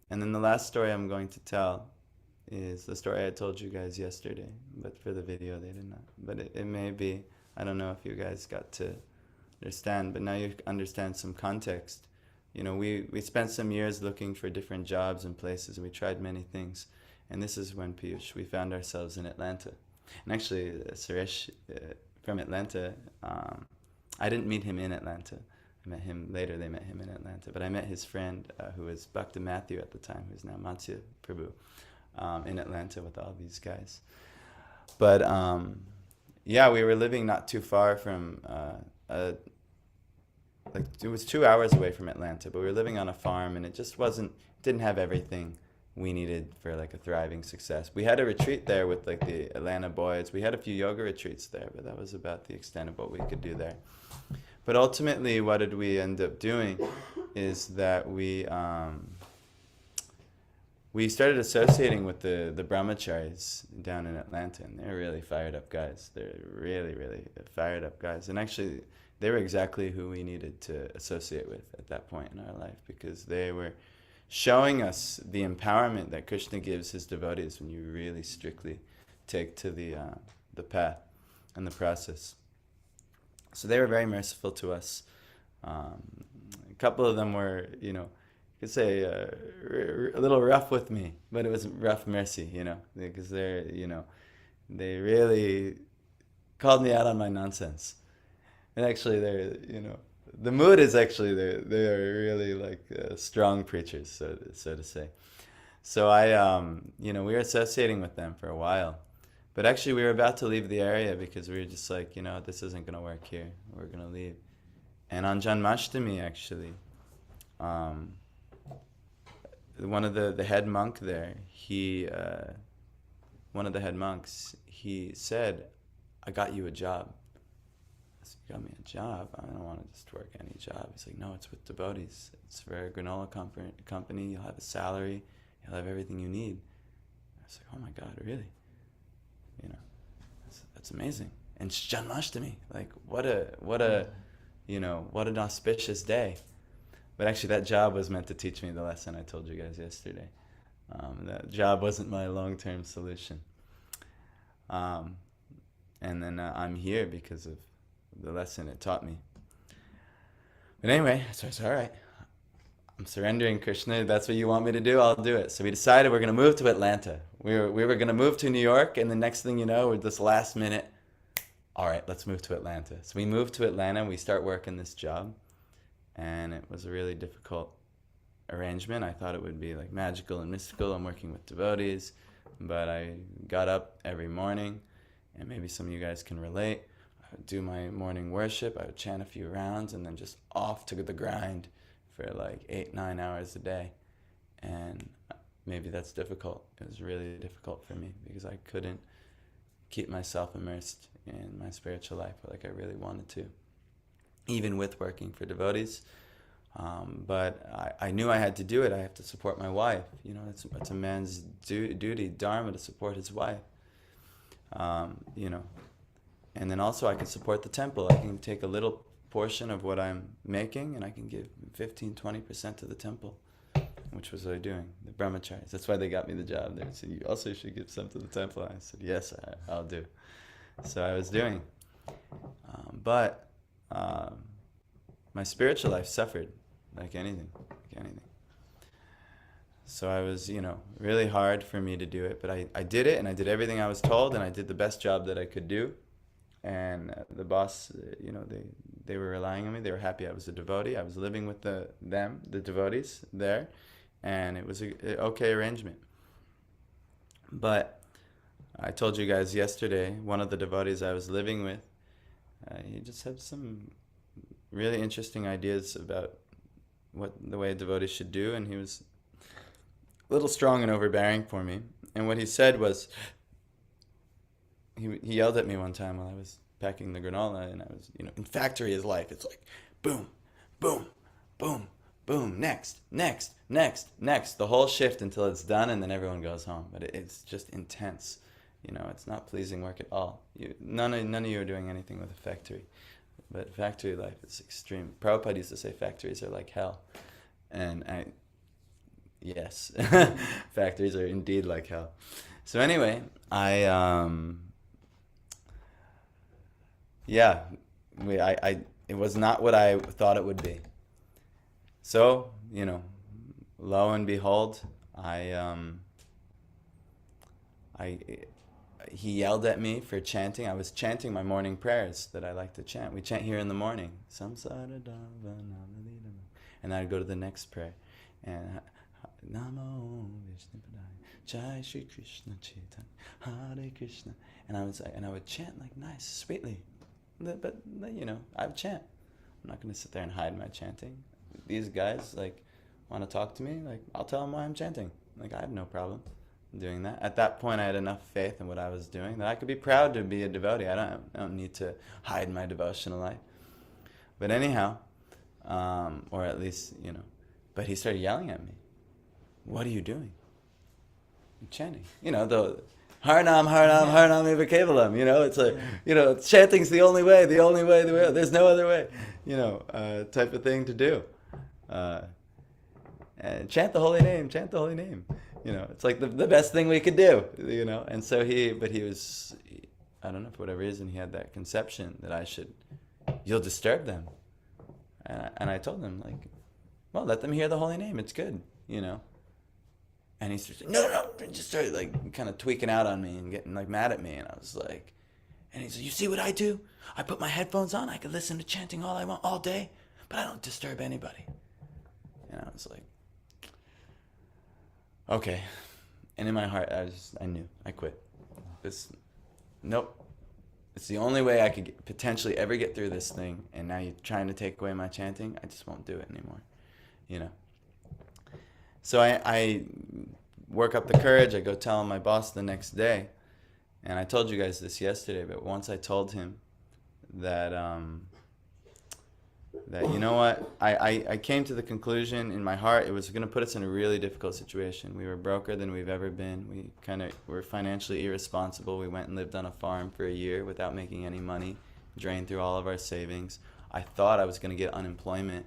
And then the last story I'm going to tell is the story I told you guys yesterday, but for the video they did not. But it may be, I don't know if you guys got to understand, but now you understand some context. You know, we spent some years looking for different jobs and places, and we tried many things. And this is when, Piyush, we found ourselves in Atlanta. And actually, Suresh from Atlanta, I didn't meet him in Atlanta. I met him later, they met him in Atlanta. But I met his friend, who was Bhakta Matthew at the time, who's now Matsya Prabhu, in Atlanta with all these guys. But yeah, we were living not too far from like it was 2 hours away from Atlanta, but we were living on a farm, and it just didn't have everything we needed for like a thriving success. We had a retreat there with like the Atlanta boys. We had a few yoga retreats there, but that was about the extent of what we could do there. But ultimately, what did we end up doing is that we started associating with the brahmacharis down in Atlanta, and they're really fired up guys. They're really, really fired up guys. And actually, they were exactly who we needed to associate with at that point in our life, because they were showing us the empowerment that Krishna gives his devotees when you really strictly take to the path and the process. So they were very merciful to us. A couple of them were, you know, you could say a little rough with me, but it was rough mercy, you know, because they're, you know, they really called me out on my nonsense. And actually, they're, you know, the mood is actually they're really like strong preachers, so to say. So you know, we were associating with them for a while, but actually we were about to leave the area because we were just like, you know, this isn't gonna work here. We're gonna leave. And on Janmashtami, actually, one of the head monk there, one of the head monks, he said, "I got you a job." You got me a job? I don't want to just work any job. He's like, no, it's with devotees. It's for a granola company. You'll have a salary. You'll have everything you need. I was like, oh my God, really? You know, that's amazing. And it's Janmashtami. Like, what an auspicious day. But actually, that job was meant to teach me the lesson I told you guys yesterday. That job wasn't my long-term solution. And then I'm here because of the lesson it taught me. But anyway, so I said, all right, I'm surrendering, Krishna. That's what you want me to do, I'll do it. So we decided we're going to move to Atlanta. We were going to move to New York, and the next thing you know, this last minute, all right, let's move to Atlanta. So we moved to Atlanta, and we start working this job, and it was a really difficult arrangement. I thought it would be like magical and mystical. I'm working with devotees, but I got up every morning, and maybe some of you guys can relate. I would do my morning worship, I would chant a few rounds, and then just off to the grind for like 8-9 hours a day. And maybe that's difficult. It was really difficult for me because I couldn't keep myself immersed in my spiritual life like I really wanted to, even with working for devotees. But I knew I had to do it. I have to support my wife. You know, it's a man's duty, dharma, to support his wife. You know, and then also I can support the temple. I can take a little portion of what I'm making and I can give 15-20% to the temple, which was what I'm doing, the brahmacharis. That's why they got me the job there. So you also should give some to the temple. I said, yes, I'll do. So I was doing. But my spiritual life suffered like anything. So I was, you know, really hard for me to do it. But I did it, and I did everything I was told, and I did the best job that I could do. And the boss, you know, they were relying on me. They were happy I was a devotee. I was living with the devotees there. And it was a okay arrangement. But I told you guys yesterday, one of the devotees I was living with, he just had some really interesting ideas about what the way a devotee should do, and he was a little strong and overbearing for me. And what he said was, he yelled at me one time while I was packing the granola, and I was, you know, in factory is life. It's like, boom, boom, boom, boom, next, the whole shift until it's done, and then everyone goes home. But it's just intense. You know, it's not pleasing work at all. None of you are doing anything with a factory. But factory life is extreme. Prabhupada used to say factories are like hell. And yes, factories are indeed like hell. So anyway, it was not what I thought it would be. So, you know, lo and behold, he yelled at me for chanting. I was chanting my morning prayers that I like to chant. We chant here in the morning. And I'd go to the next prayer. And Namo Vishnu Padaya Jai Shri Krishna Chaitanya Hare Krishna. And I would chant like nice, sweetly. But you know, I would chant. I'm not going to sit there and hide my chanting. These guys like want to talk to me, like I'll tell them why I'm chanting. Like I have no problem doing that. At that point, I had enough faith in what I was doing that I could be proud to be a devotee. I don't need to hide my devotional life. But anyhow, or at least, you know, but he started yelling at me. What are you doing? I'm chanting. You know, the Haranam, Eva Kevalam. You know, it's like, you know, chanting's the only way. There's no other way. You know, type of thing to do. And chant the holy name. You know, it's like the best thing we could do, you know. And so he was, I don't know, for whatever reason, he had that conception that you'll disturb them. And I told him, like, well, let them hear the holy name. It's good, you know. And he started, no, just started, like, kind of tweaking out on me and getting, like, mad at me. And I was like, and he said, you see what I do? I put my headphones on. I can listen to chanting all I want all day, but I don't disturb anybody. And I was like, okay. And in my heart, I knew. I quit. Nope. It's the only way I could potentially ever get through this thing. And now you're trying to take away my chanting. I just won't do it anymore. You know. So I work up the courage. I go tell my boss the next day. And I told you guys this yesterday, but once I told him that you know what, I came to the conclusion in my heart it was going to put us in a really difficult situation. We were broker than we've ever been. We kind of were financially irresponsible. We went and lived on a farm for a year without making any money, drained through all of our savings. I thought I was going to get unemployment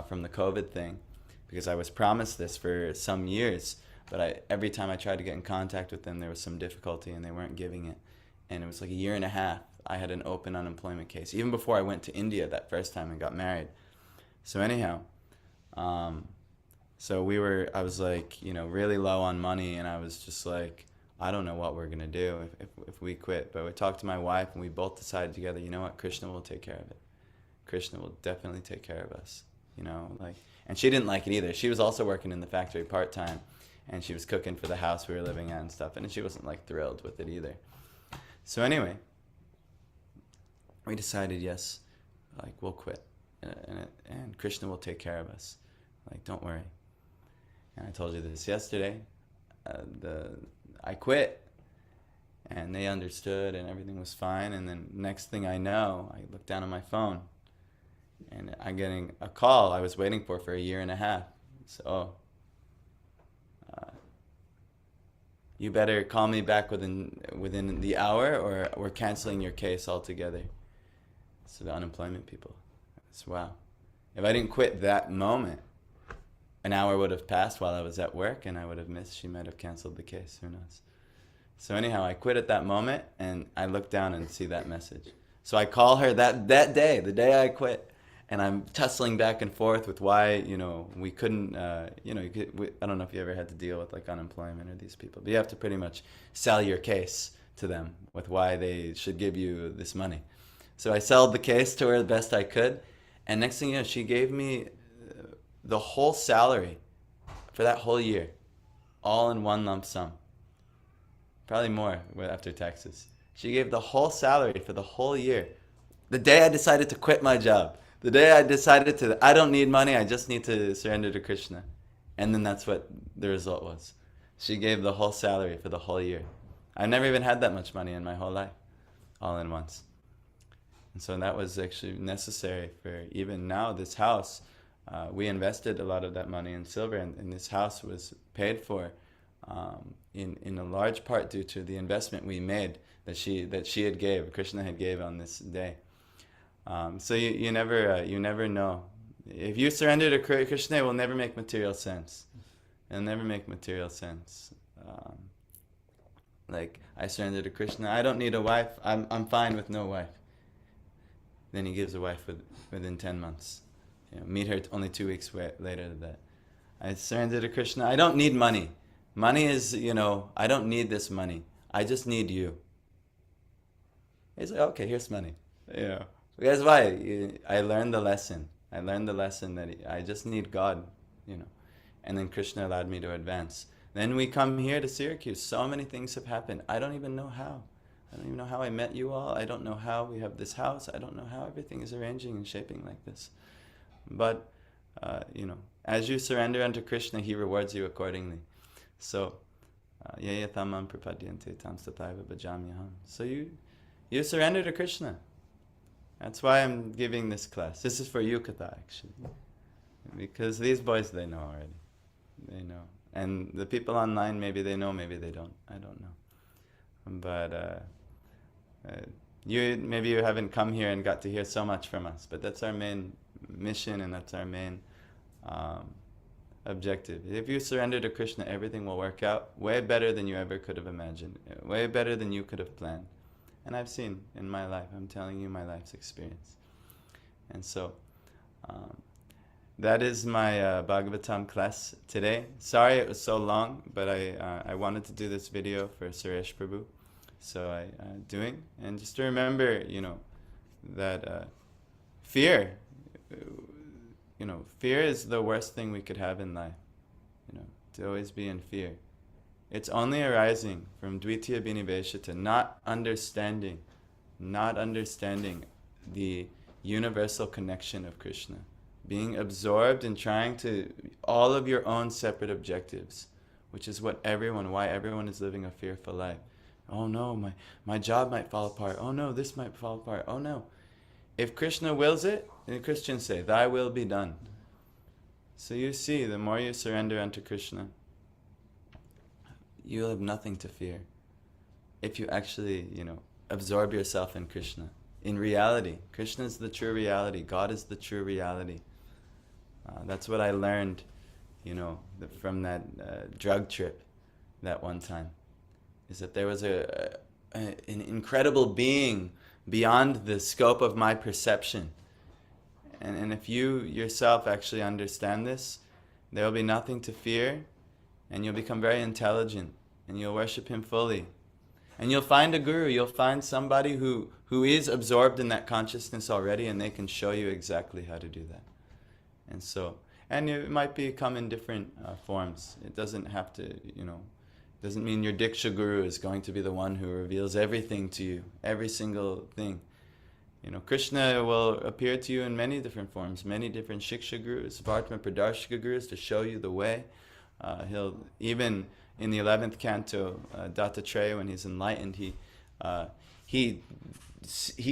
from the COVID thing because I was promised this for some years, but every time I tried to get in contact with them, there was some difficulty and they weren't giving it. And it was like a year and a half. I had an open unemployment case, even before I went to India that first time and got married. So anyhow, I was like, you know, really low on money, and I was just like, I don't know what we're going to do if we quit. But we talked to my wife, and we both decided together, you know what, Krishna will take care of it. Krishna will definitely take care of us, you know, like, and she didn't like it either. She was also working in the factory part-time, and she was cooking for the house we were living at and stuff, and she wasn't, like, thrilled with it either. So anyway, we decided, yes, like, we'll quit, and Krishna will take care of us. Like, don't worry. And I told you this yesterday. I quit, And they understood and everything was fine. And then next thing I know, I look down at my phone and I'm getting a call I was waiting for a year and a half. So, you better call me back within the hour or we're canceling your case altogether. So the unemployment people. It's wow. If I didn't quit that moment, an hour would have passed while I was at work and I would have missed. She might have canceled the case. Who knows? So anyhow, I quit at that moment and I look down and see that message. So I call her that day, the day I quit. And I'm tussling back and forth with why, we couldn't, I don't know if you ever had to deal with like unemployment or these people, but you have to pretty much sell your case to them with why they should give you this money. So I sold the case to her the best I could. And next thing you know, she gave me the whole salary for that whole year, all in one lump sum. Probably more after taxes. She gave the whole salary for the whole year. The day I decided to quit my job. The day I decided I don't need money, I just need to surrender to Krishna. And then that's what the result was. She gave the whole salary for the whole year. I never even had that much money in my whole life, all in once. And so that was actually necessary for even now, this house. We invested a lot of that money in silver, and this house was paid for in a large part due to the investment we made that she had gave, Krishna had gave on this day. So you never know. If you surrender to Krishna, it will never make material sense. It'll never make material sense. Like I surrender to Krishna. I don't need a wife. I'm fine with no wife. Then he gives a wife within 10 months. Meet her only 2 weeks later than that. I surrender to Krishna. I don't need money. Money is, I don't need this money. I just need you. He's like, okay, here's money. Because why? I learned the lesson. I learned the lesson that I just need God, And then Krishna allowed me to advance. Then we come here to Syracuse. So many things have happened. I don't even know how. I don't even know how I met you all. I don't know how we have this house. I don't know how everything is arranging and shaping like this. But, as you surrender unto Krishna, he rewards you accordingly. So, yaya tamam prapadyante tam sataiva bhajamyaham. So you surrender to Krishna. That's why I'm giving this class. This is for you, Katha, actually. Because these boys, they know already. They know. And the people online, maybe they know, maybe they don't. I don't know. But maybe you haven't come here and got to hear so much from us. But that's our main mission and that's our main objective. If you surrender to Krishna, everything will work out way better than you ever could have imagined. Way better than you could have planned. And I've seen in my life. I'm telling you my life's experience. And so, that is my Bhagavatam class today. Sorry it was so long, but I wanted to do this video for Suresh Prabhu. So I'm doing. And just to remember, that fear, fear is the worst thing we could have in life. To always be in fear. It's only arising from Dvitiya Biniveshita, not understanding the universal connection of Krishna. Being absorbed in trying to, all of your own separate objectives, which is why everyone is living a fearful life. Oh no, my job might fall apart. Oh no, this might fall apart. Oh no. If Krishna wills it, the Christians say, thy will be done. So you see, the more you surrender unto Krishna, you'll have nothing to fear. If you actually, absorb yourself in Krishna. In reality, Krishna is the true reality. God is the true reality. That's what I learned, from that drug trip that one time. Is that there was an incredible being beyond the scope of my perception. And if you yourself actually understand this, there will be nothing to fear, and you'll become very intelligent, and you'll worship him fully. And you'll find a guru, you'll find somebody who is absorbed in that consciousness already, and they can show you exactly how to do that. And so, and it might come in different forms. It doesn't have to, doesn't mean your Diksha Guru is going to be the one who reveals everything to you, every single thing. Krishna will appear to you in many different forms, many different Shiksha Gurus, Vartma Pradarshika Gurus to show you the way. He'll even in the 11th canto, Dattatreya, when he's enlightened, he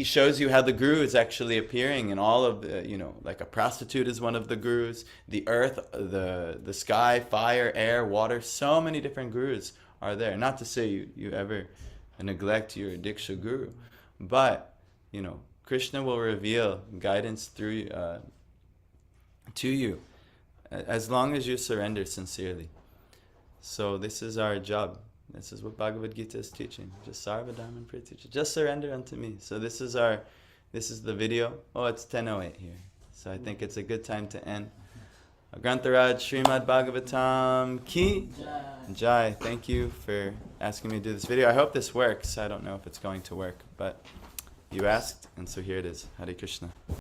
shows you how the guru is actually appearing in all of the, like a prostitute is one of the gurus, the earth, the sky, fire, air, water, so many different gurus are there. Not to say you ever neglect your Diksha guru, but, Krishna will reveal guidance through to you as long as you surrender sincerely. So this is our job. This is what Bhagavad Gita is teaching. Just sarvadharman prititya. Just surrender unto me. So this is the video. Oh, it's 10:08 here. So I think it's a good time to end. Grantharaj Srimad Bhagavatam Ki Jai. Thank you for asking me to do this video. I hope this works. I don't know if it's going to work, but you asked, and so here it is. Hare Krishna.